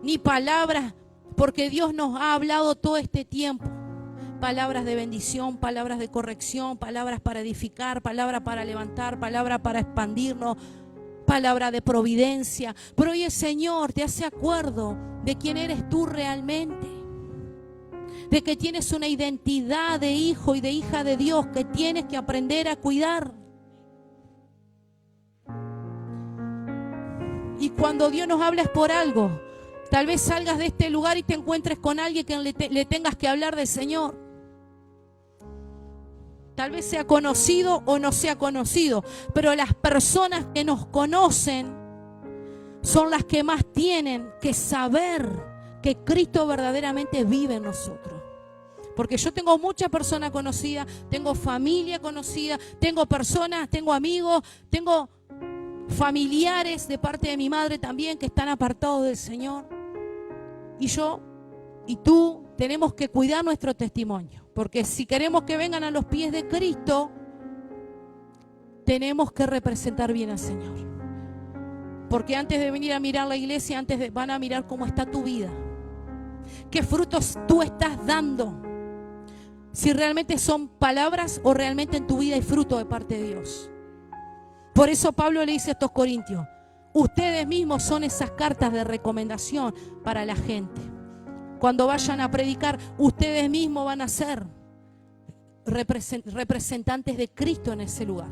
ni palabras, porque Dios nos ha hablado todo este tiempo. Palabras de bendición, palabras de corrección, palabras para edificar, palabras para levantar, palabras para expandirnos, palabra de providencia. Pero hoy el Señor te hace acuerdo de quién eres tú realmente, de que tienes una identidad de hijo y de hija de Dios que tienes que aprender a cuidar. Y cuando Dios nos habla es por algo. Tal vez salgas de este lugar y te encuentres con alguien que le tengas que hablar del Señor. Tal vez sea conocido o no sea conocido, pero las personas que nos conocen son las que más tienen que saber que Cristo verdaderamente vive en nosotros. Porque yo tengo mucha persona conocida, tengo familia conocida, tengo personas, tengo amigos, tengo familiares de parte de mi madre también que están apartados del Señor. Y yo y tú tenemos que cuidar nuestro testimonio. Porque si queremos que vengan a los pies de Cristo, tenemos que representar bien al Señor. Porque antes de venir a mirar la iglesia, van a mirar cómo está tu vida. ¿Qué frutos tú estás dando? Si realmente son palabras o realmente en tu vida hay fruto de parte de Dios. Por eso Pablo le dice a estos corintios, ustedes mismos son esas cartas de recomendación para la gente. Cuando vayan a predicar, ustedes mismos van a ser representantes de Cristo en ese lugar.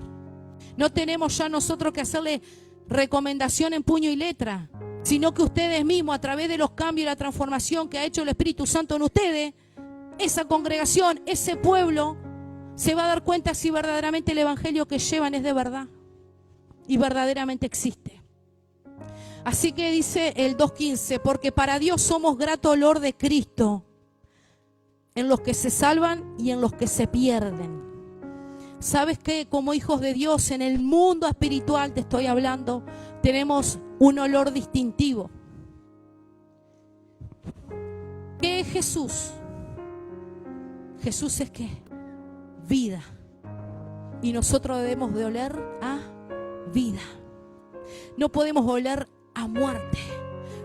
No tenemos ya nosotros que hacerle recomendación en puño y letra, sino que ustedes mismos, a través de los cambios y la transformación que ha hecho el Espíritu Santo en ustedes, esa congregación, ese pueblo, se va a dar cuenta si verdaderamente el evangelio que llevan es de verdad y verdaderamente existe. Así que dice el 2:15, porque para Dios somos grato olor de Cristo en los que se salvan y en los que se pierden. ¿Sabes qué? Como hijos de Dios en el mundo espiritual, te estoy hablando, tenemos un olor distintivo. ¿Qué es Jesús? Jesús es ¿qué? Vida. Y nosotros debemos de oler a vida. No podemos oler a muerte.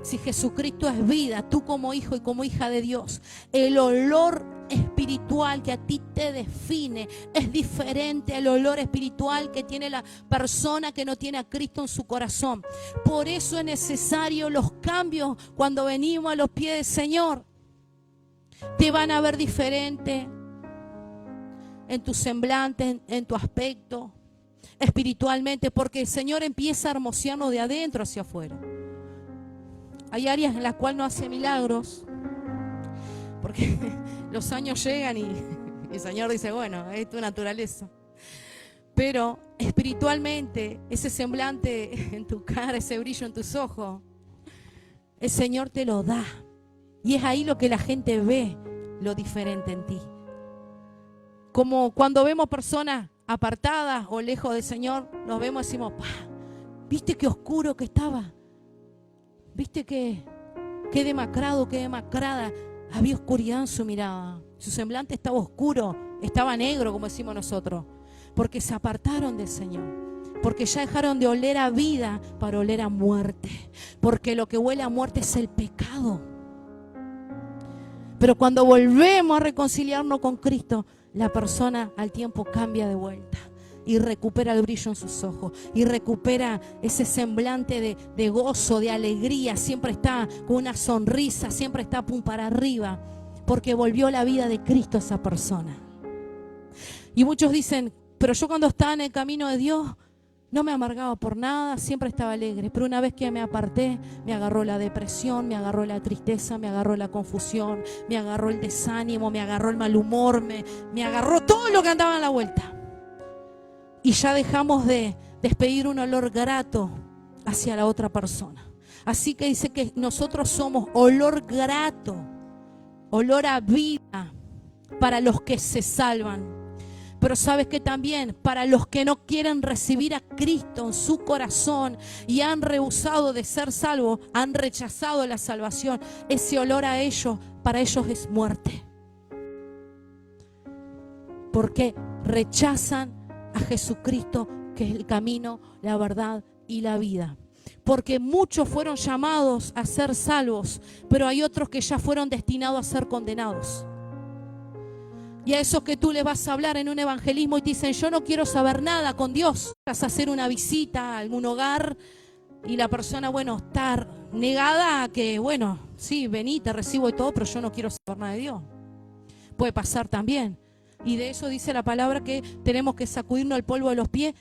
Si Jesucristo es vida, tú como hijo y como hija de Dios, el olor espiritual que a ti te define es diferente al olor espiritual que tiene la persona que no tiene a Cristo en su corazón. Por eso es necesario los cambios cuando venimos a los pies del Señor. Te van a ver diferente. en tu semblante, en tu aspecto, espiritualmente, porque el Señor empieza a hermosearnos de adentro hacia afuera. Hay áreas en las cuales no hace milagros, porque los años llegan y el Señor dice, bueno, es tu naturaleza. Pero espiritualmente, ese semblante en tu cara, ese brillo en tus ojos, el Señor te lo da. Y es ahí lo que la gente ve, lo diferente en ti. Como cuando vemos personas apartadas o lejos del Señor, nos vemos y decimos, ¿viste qué oscuro que estaba? ¿Viste qué demacrado, qué demacrada? Había oscuridad en su mirada. Su semblante estaba oscuro, estaba negro, como decimos nosotros. Porque se apartaron del Señor. Porque ya dejaron de oler a vida para oler a muerte. Porque lo que huele a muerte es el pecado. Pero cuando volvemos a reconciliarnos con Cristo, la persona al tiempo cambia de vuelta. Y recupera el brillo en sus ojos. Y recupera ese semblante de gozo, de alegría. Siempre está con una sonrisa, siempre está pum para arriba. Porque volvió la vida de Cristo a esa persona. Y muchos dicen, pero yo cuando estaba en el camino de Dios no me amargaba por nada, siempre estaba alegre. Pero una vez que me aparté, me agarró la depresión, me agarró la tristeza, me agarró la confusión, me agarró el desánimo, me agarró el mal humor, me agarró todo lo que andaba a la vuelta. Y ya dejamos de despedir un olor grato hacia la otra persona. Así que dice que nosotros somos olor grato, olor a vida para los que se salvan. Pero sabes que también para los que no quieren recibir a Cristo en su corazón y han rehusado de ser salvos, han rechazado la salvación, ese olor a ellos, para ellos es muerte. Porque rechazan a Jesucristo, que es el camino, la verdad y la vida. Porque muchos fueron llamados a ser salvos, pero hay otros que ya fueron destinados a ser condenados. Y a esos que tú le vas a hablar en un evangelismo y te dicen, yo no quiero saber nada con Dios. Vas a hacer una visita a algún hogar y la persona, está negada a que, sí, vení, te recibo y todo, pero yo no quiero saber nada de Dios. Puede pasar también. Y de eso dice la palabra que tenemos que sacudirnos el polvo de los pies,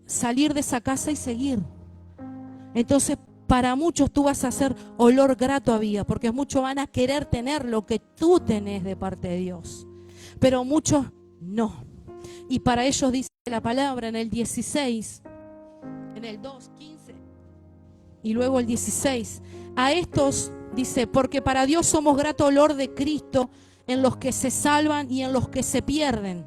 salir de esa casa y seguir. Entonces, para muchos tú vas a hacer olor grato a vida, porque muchos van a querer tener lo que tú tenés de parte de Dios. Pero muchos no. Y para ellos dice la palabra en el 16, en el 2:15 y luego el 16. A estos dice, porque para Dios somos grato olor de Cristo en los que se salvan y en los que se pierden.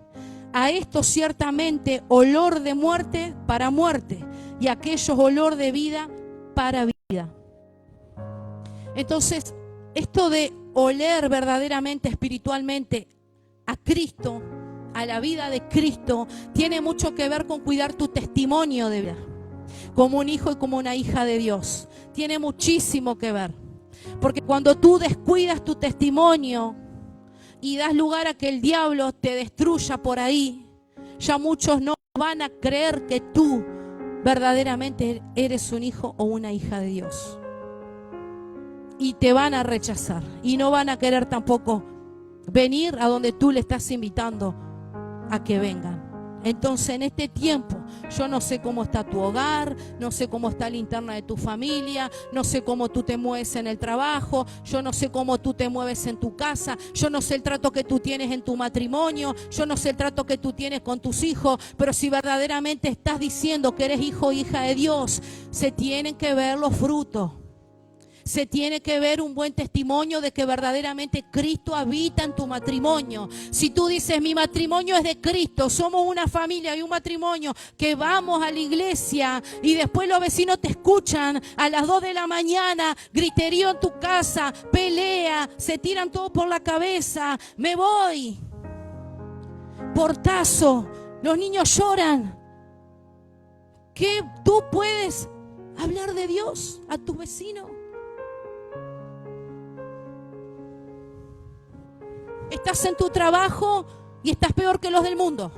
A estos ciertamente olor de muerte para muerte y a aquellos olor de vida para vida. Entonces, esto de oler verdaderamente, espiritualmente, a Cristo, a la vida de Cristo, tiene mucho que ver con cuidar tu testimonio de vida, como un hijo y como una hija de Dios. Tiene muchísimo que ver, porque cuando tú descuidas tu testimonio y das lugar a que el diablo te destruya por ahí, ya muchos no van a creer que tú verdaderamente eres un hijo o una hija de Dios. Y te van a rechazar y no van a querer tampoco venir a donde tú le estás invitando a que vengan. Entonces en este tiempo yo no sé cómo está tu hogar, no sé cómo está la interna de tu familia, no sé cómo tú te mueves en el trabajo, yo no sé cómo tú te mueves en tu casa, yo no sé el trato que tú tienes en tu matrimonio, yo no sé el trato que tú tienes con tus hijos, pero si verdaderamente estás diciendo que eres hijo o hija de Dios, se tienen que ver los frutos. Se tiene que ver un buen testimonio de que verdaderamente Cristo habita en tu matrimonio. Si tú dices, mi matrimonio es de Cristo, somos una familia y un matrimonio que vamos a la iglesia y después los vecinos te escuchan a las 2 de la mañana, griterío en tu casa, pelea, se tiran todo por la cabeza, me voy, portazo, los niños lloran. ¿Qué tú puedes hablar de Dios a tus vecinos? Estás en tu trabajo y estás peor que los del mundo.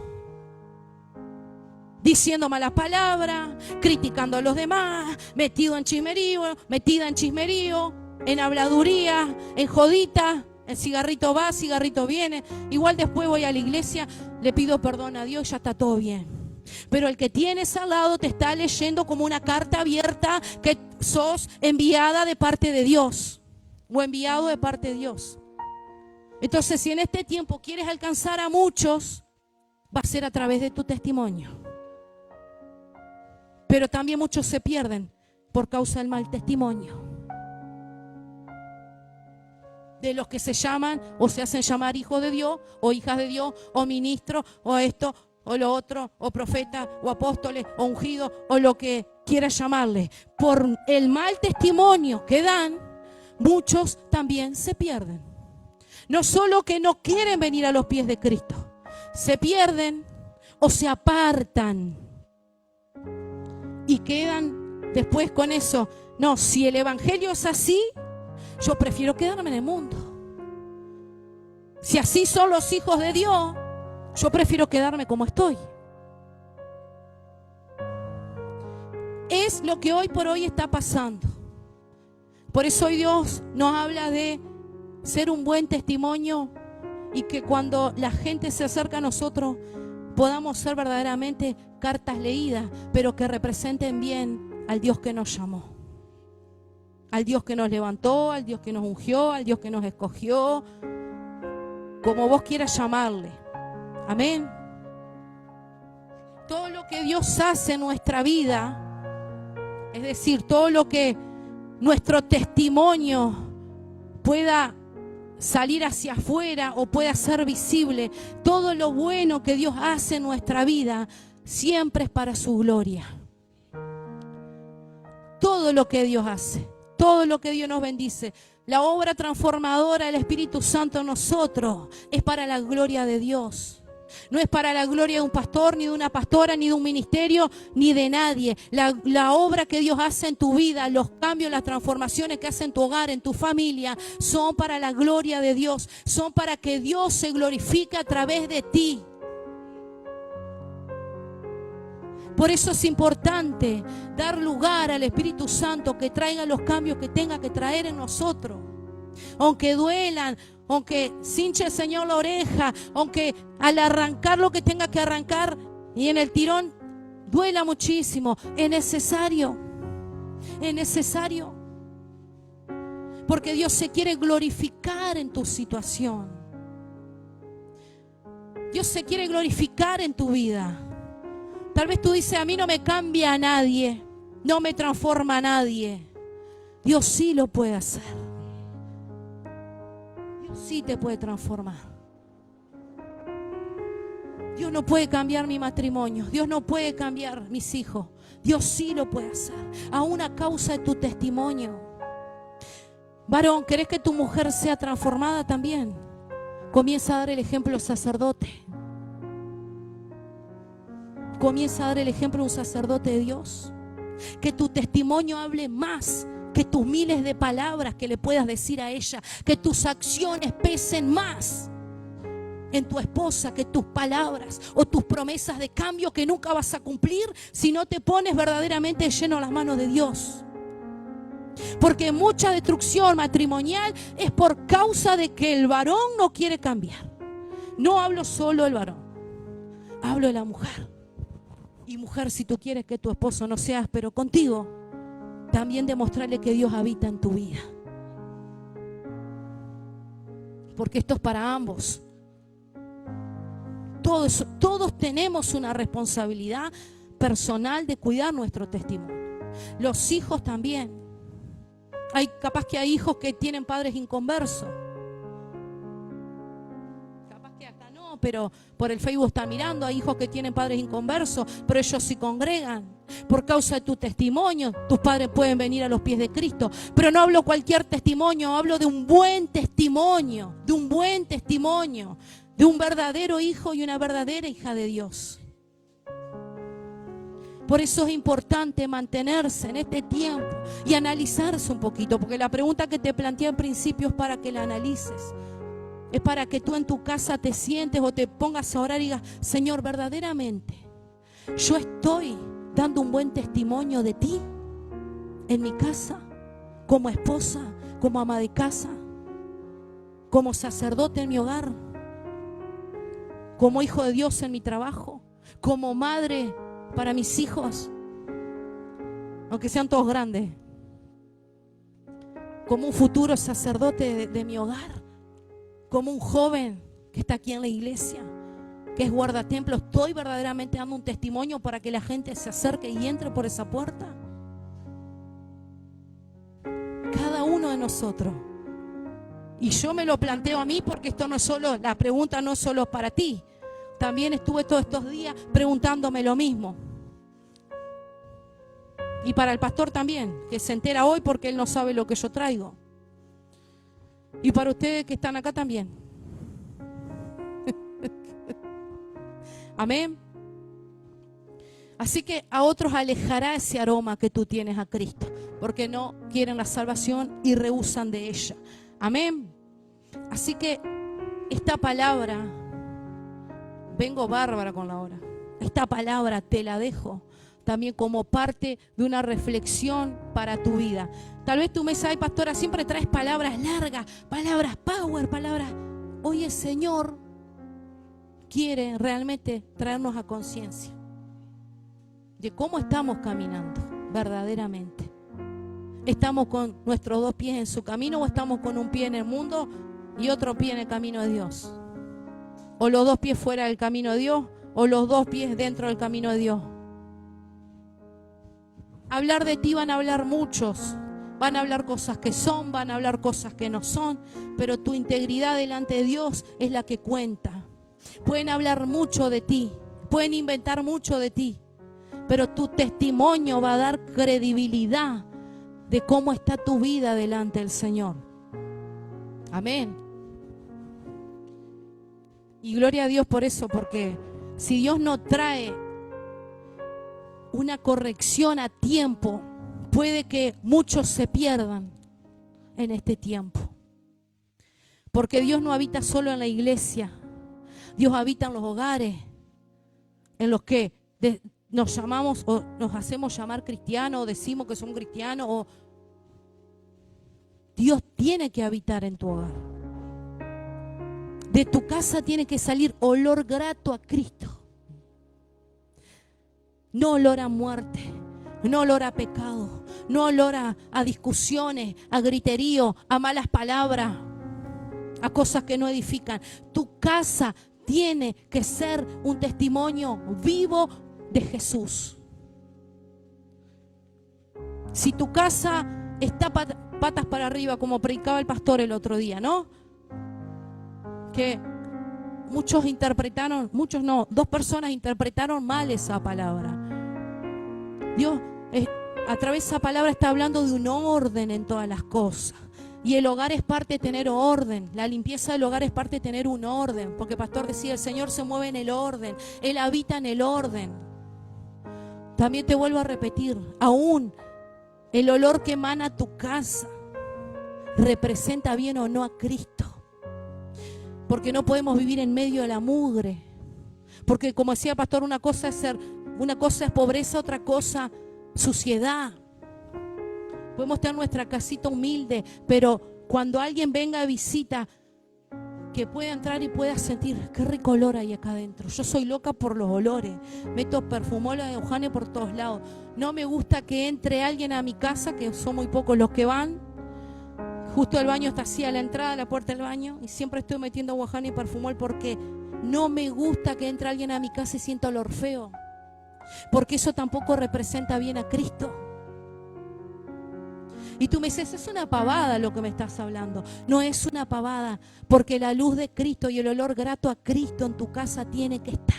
Diciendo malas palabras, criticando a los demás, metido en chismerío, metida en chismerío, en habladuría, en jodita. El cigarrito va, cigarrito viene. Igual después voy a la iglesia, le pido perdón a Dios y ya está todo bien. Pero el que tienes al lado te está leyendo como una carta abierta que sos enviada de parte de Dios o enviado de parte de Dios. Entonces, si en este tiempo quieres alcanzar a muchos, va a ser a través de tu testimonio. Pero también muchos se pierden por causa del mal testimonio. De los que se llaman o se hacen llamar hijos de Dios o hijas de Dios o ministros o esto o lo otro o profetas o apóstoles o ungidos o lo que quieras llamarle. Por el mal testimonio que dan, muchos también se pierden. No solo que no quieren venir a los pies de Cristo, se pierden o se apartan y quedan después con eso. No, si el evangelio es así, yo prefiero quedarme en el mundo. Si así son los hijos de Dios, yo prefiero quedarme como estoy. Es lo que hoy por hoy está pasando. Por eso hoy Dios nos habla de ser un buen testimonio y que cuando la gente se acerca a nosotros podamos ser verdaderamente cartas leídas, pero que representen bien al Dios que nos llamó. Al Dios que nos levantó, al Dios que nos ungió, al Dios que nos escogió, como vos quieras llamarle. Amén. Todo lo que Dios hace en nuestra vida, es decir, todo lo que nuestro testimonio pueda salir hacia afuera o pueda ser visible, todo lo bueno que Dios hace en nuestra vida, siempre es para su gloria. Todo lo que Dios hace. Todo lo que Dios nos bendice, la obra transformadora del Espíritu Santo en nosotros es para la gloria de Dios. No es para la gloria de un pastor, ni de una pastora, ni de un ministerio, ni de nadie. La obra que Dios hace en tu vida, los cambios, las transformaciones que hace en tu hogar, en tu familia, son para la gloria de Dios. Son para que Dios se glorifique a través de ti. Por eso es importante dar lugar al Espíritu Santo que traiga los cambios que tenga que traer en nosotros. Aunque duelan, aunque cinche el Señor la oreja, aunque al arrancar lo que tenga que arrancar y en el tirón duela muchísimo, es necesario. Es necesario. Porque Dios se quiere glorificar en tu situación. Dios se quiere glorificar en tu vida. Tal vez tú dices, a mí no me cambia a nadie, no me transforma a nadie. Dios sí lo puede hacer. Dios sí te puede transformar. Dios no puede cambiar mi matrimonio. Dios no puede cambiar mis hijos. Dios sí lo puede hacer. Aún a causa de tu testimonio. Varón, ¿querés que tu mujer sea transformada también? Comienza a dar el ejemplo sacerdote. Comienza a dar el ejemplo de un sacerdote de Dios. Que tu testimonio hable más que tus miles de palabras que le puedas decir a ella. Que tus acciones pesen más en tu esposa que tus palabras o tus promesas de cambio que nunca vas a cumplir si no te pones verdaderamente lleno a las manos de Dios. Porque mucha destrucción matrimonial es por causa de que el varón no quiere cambiar. No hablo solo del varón, hablo de la mujer. Y mujer, si tú quieres que tu esposo no sea áspero contigo, también demostrarle que Dios habita en tu vida. Porque esto es para ambos. Todos tenemos una responsabilidad personal de cuidar nuestro testimonio. Los hijos también. Capaz que hay hijos que tienen padres inconversos. Que acá no, pero por el Facebook está mirando, hay hijos que tienen padres inconversos, pero ellos sí congregan. Por causa de tu testimonio, tus padres pueden venir a los pies de Cristo. Pero no hablo cualquier testimonio, hablo de un buen testimonio, de un buen testimonio, de un verdadero hijo y una verdadera hija de Dios. Por eso es importante mantenerse en este tiempo y analizarse un poquito, porque la pregunta que te planteé al principio es para que la analices. Es para que tú en tu casa te sientes o te pongas a orar y digas, Señor, verdaderamente, yo estoy dando un buen testimonio de ti en mi casa, como esposa, como ama de casa. como sacerdote en mi hogar, como hijo de Dios en mi trabajo, como madre para mis hijos, aunque sean todos grandes, como un futuro sacerdote de mi hogar, como un joven que está aquí en la iglesia, que es guardatemplo. Estoy verdaderamente dando un testimonio para que la gente se acerque y entre por esa puerta. Cada uno de nosotros. Y yo me lo planteo a mí, porque esto no es solo, la pregunta no es solo para ti. También estuve todos estos días preguntándome lo mismo. Y para el pastor también, que se entera hoy porque él no sabe lo que yo traigo. Y para ustedes que están acá también. Amén. Así que a otros alejará ese aroma que tú tienes a Cristo, porque no quieren la salvación y rehúsan de ella. Amén. Así que esta palabra, vengo bárbara con la hora, esta palabra te la dejo también como parte de una reflexión para tu vida. Tal vez tú me sabes, pastora, siempre traes palabras largas, palabras power, palabras. Hoy el Señor quiere realmente traernos a conciencia de cómo estamos caminando verdaderamente. ¿Estamos con nuestros dos pies en su camino o estamos con un pie en el mundo y otro pie en el camino de Dios? O los dos pies fuera del camino de Dios o los dos pies dentro del camino de Dios. Hablar de ti van a hablar muchos, van a hablar cosas que son, van a hablar cosas que no son, pero tu integridad delante de Dios es la que cuenta. Pueden hablar mucho de ti, pueden inventar mucho de ti, pero tu testimonio va a dar credibilidad de cómo está tu vida delante del Señor. Amén. Y gloria a Dios por eso, porque si Dios no trae una corrección a tiempo, puede que muchos se pierdan en este tiempo. Porque Dios no habita solo en la iglesia, Dios habita en los hogares, en los que nos llamamos o nos hacemos llamar cristianos, o decimos que somos cristianos, o Dios tiene que habitar en tu hogar. De tu casa tiene que salir olor grato a Cristo. No olor a muerte, no olor a pecado, no olor a discusiones, a griterío, a malas palabras, a cosas que no edifican. Tu casa tiene que ser un testimonio vivo de Jesús. Si tu casa está patas para arriba, como predicaba el pastor el otro día, ¿no? Que muchos interpretaron, muchos no, 2 personas interpretaron mal esa palabra. Dios a través de esa palabra está hablando de un orden en todas las cosas. Y el hogar es parte de tener orden. La limpieza del hogar es parte de tener un orden. Porque el pastor decía, el Señor se mueve en el orden. Él habita en el orden. También te vuelvo a repetir, aún el olor que emana tu casa representa bien o no a Cristo. Porque no podemos vivir en medio de la mugre. Porque como decía el pastor, una cosa es pobreza, otra cosa suciedad. Podemos tener nuestra casita humilde, pero cuando alguien venga de visita, que pueda entrar y pueda sentir qué rico olor hay acá adentro. Yo soy loca por los olores, meto perfumola de Eugenia por todos lados. No me gusta que entre alguien a mi casa, que son muy pocos los que van. Justo el baño está así a la entrada, a la puerta del baño, y siempre estoy metiendo Eugenia y perfumol porque no me gusta que entre alguien a mi casa y sienta olor feo, porque eso tampoco representa bien a Cristo. Y tú me dices, es una pavada lo que me estás hablando. No es una pavada, porque la luz de Cristo y el olor grato a Cristo en tu casa tiene que estar.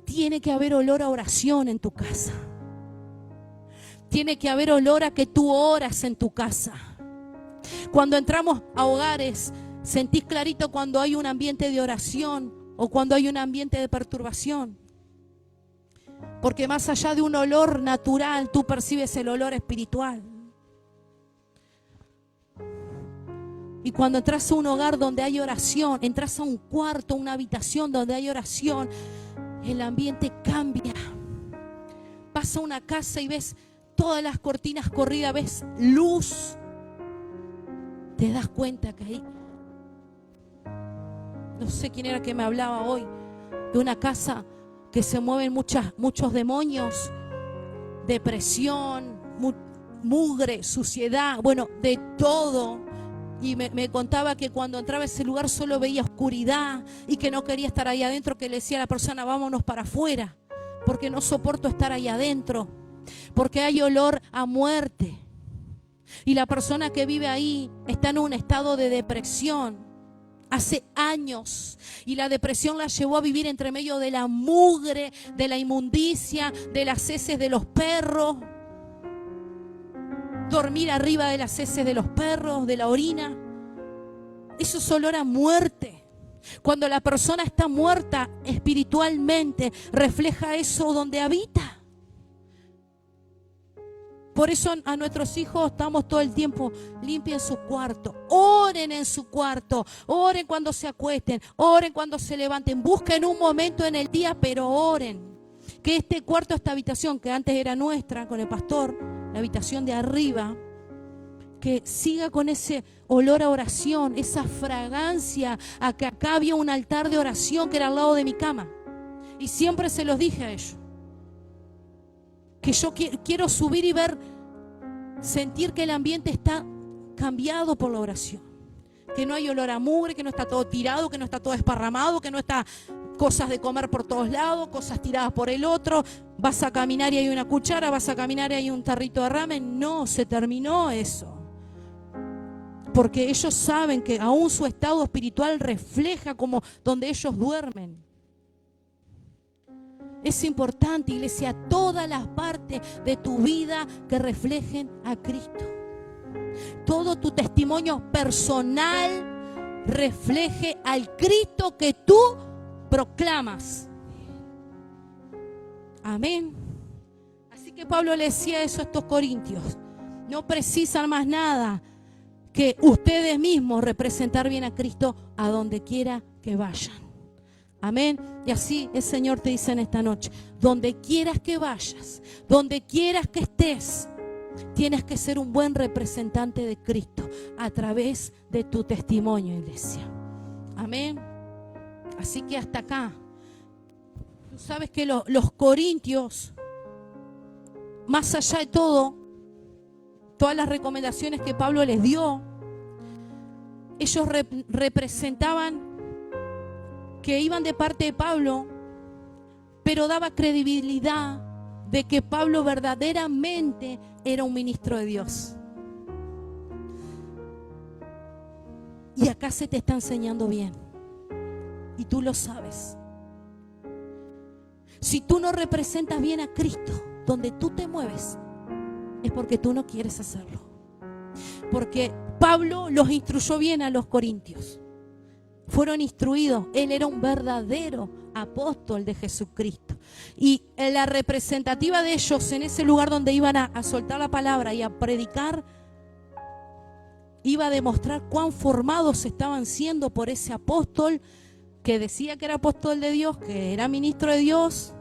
Tiene que haber olor a oración en tu casa. Tiene que haber olor a que tú oras en tu casa. Cuando entramos a hogares, sentís clarito cuando hay un ambiente de oración o cuando hay un ambiente de perturbación. Porque más allá de un olor natural, tú percibes el olor espiritual. Y cuando entras a un hogar donde hay oración, entras a un cuarto, una habitación donde hay oración, el ambiente cambia. Vas a una casa y ves todas las cortinas corridas, ves luz. te das cuenta que ahí, no sé quién era que me hablaba hoy, de una casa que se mueven muchos demonios, depresión, mugre, suciedad, bueno, de todo. Y me contaba que cuando entraba a ese lugar solo veía oscuridad y que no quería estar ahí adentro, que le decía a la persona, vámonos para afuera, porque no soporto estar ahí adentro, porque hay olor a muerte. Y la persona que vive ahí está en un estado de depresión hace años, y la depresión la llevó a vivir entre medio de la mugre, de la inmundicia, de las heces de los perros, dormir arriba de las heces de los perros, de la orina. Eso es olor a muerte. Cuando la persona está muerta espiritualmente, refleja eso donde habita. Por eso a nuestros hijos estamos todo el tiempo, limpien su cuarto, oren en su cuarto, oren cuando se acuesten, oren cuando se levanten, busquen un momento en el día, pero oren. Que este cuarto, esta habitación que antes era nuestra con el pastor, la habitación de arriba, que siga con ese olor a oración, esa fragancia, a que acá había un altar de oración que era al lado de mi cama. Y siempre se los dije a ellos, que yo quiero subir y ver, sentir que el ambiente está cambiado por la oración, que no hay olor a mugre, que no está todo tirado, que no está todo esparramado, que no está cosas de comer por todos lados, cosas tiradas por el otro, vas a caminar y hay una cuchara, vas a caminar y hay un tarrito de ramen. No, se terminó eso, porque ellos saben que aún su estado espiritual refleja como donde ellos duermen. Es importante, iglesia, todas las partes de tu vida que reflejen a Cristo. Todo tu testimonio personal refleje al Cristo que tú proclamas. Amén. Así que Pablo le decía eso a estos corintios. No precisan más nada que ustedes mismos representar bien a Cristo a donde quiera que vayan. Amén. Y así el Señor te dice en esta noche, donde quieras que vayas, donde quieras que estés, tienes que ser un buen representante de Cristo a través de tu testimonio, iglesia. Amén. Así que hasta acá, tú sabes que los corintios, más allá de todo, todas las recomendaciones que Pablo les dio, ellos representaban que iban de parte de Pablo, pero daba credibilidad de que Pablo verdaderamente era un ministro de Dios. Y acá se te está enseñando bien, y tú lo sabes. Si tú no representas bien a Cristo donde tú te mueves, es porque tú no quieres hacerlo. Porque Pablo los instruyó bien a los corintios. Fueron instruidos. Él era un verdadero apóstol de Jesucristo. Y la representativa de ellos en ese lugar donde iban a soltar la palabra y a predicar, iba a demostrar cuán formados estaban siendo por ese apóstol que decía que era apóstol de Dios, que era ministro de Dios,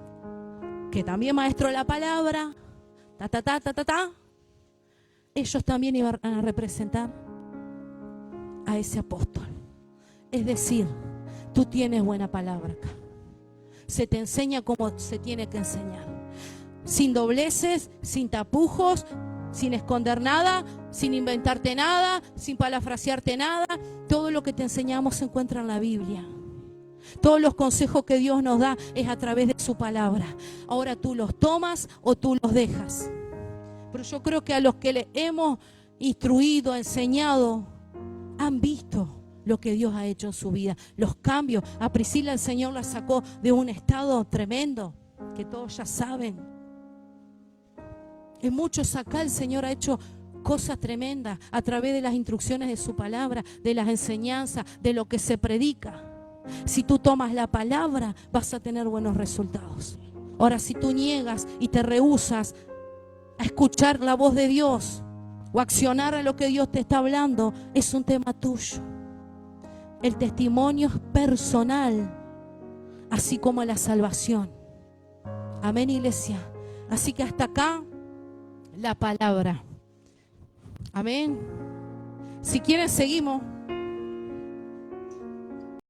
que también maestro de la palabra, Ellos también iban a representar a ese apóstol. Es decir, tú tienes buena palabra acá. Se te enseña como se tiene que enseñar. Sin dobleces, sin tapujos, sin esconder nada, sin inventarte nada, sin parafrasearte nada. Todo lo que te enseñamos se encuentra en la Biblia. Todos los consejos que Dios nos da es a través de su palabra. Ahora tú los tomas o tú los dejas. Pero yo creo que a los que le hemos instruido, enseñado, han visto lo que Dios ha hecho en su vida, los cambios. A Priscila el Señor la sacó de un estado tremendo, que todos ya saben. En muchos acá el Señor ha hecho cosas tremendas a través de las instrucciones de su palabra, de las enseñanzas, de lo que se predica. Si tú tomas la palabra, vas a tener buenos resultados. Ahora, si tú niegas y te rehusas a escuchar la voz de Dios o accionar a lo que Dios te está hablando, es un tema tuyo. El testimonio es personal, así como la salvación. Amén, iglesia. Así que hasta acá la palabra. Amén. Si quieren seguimos.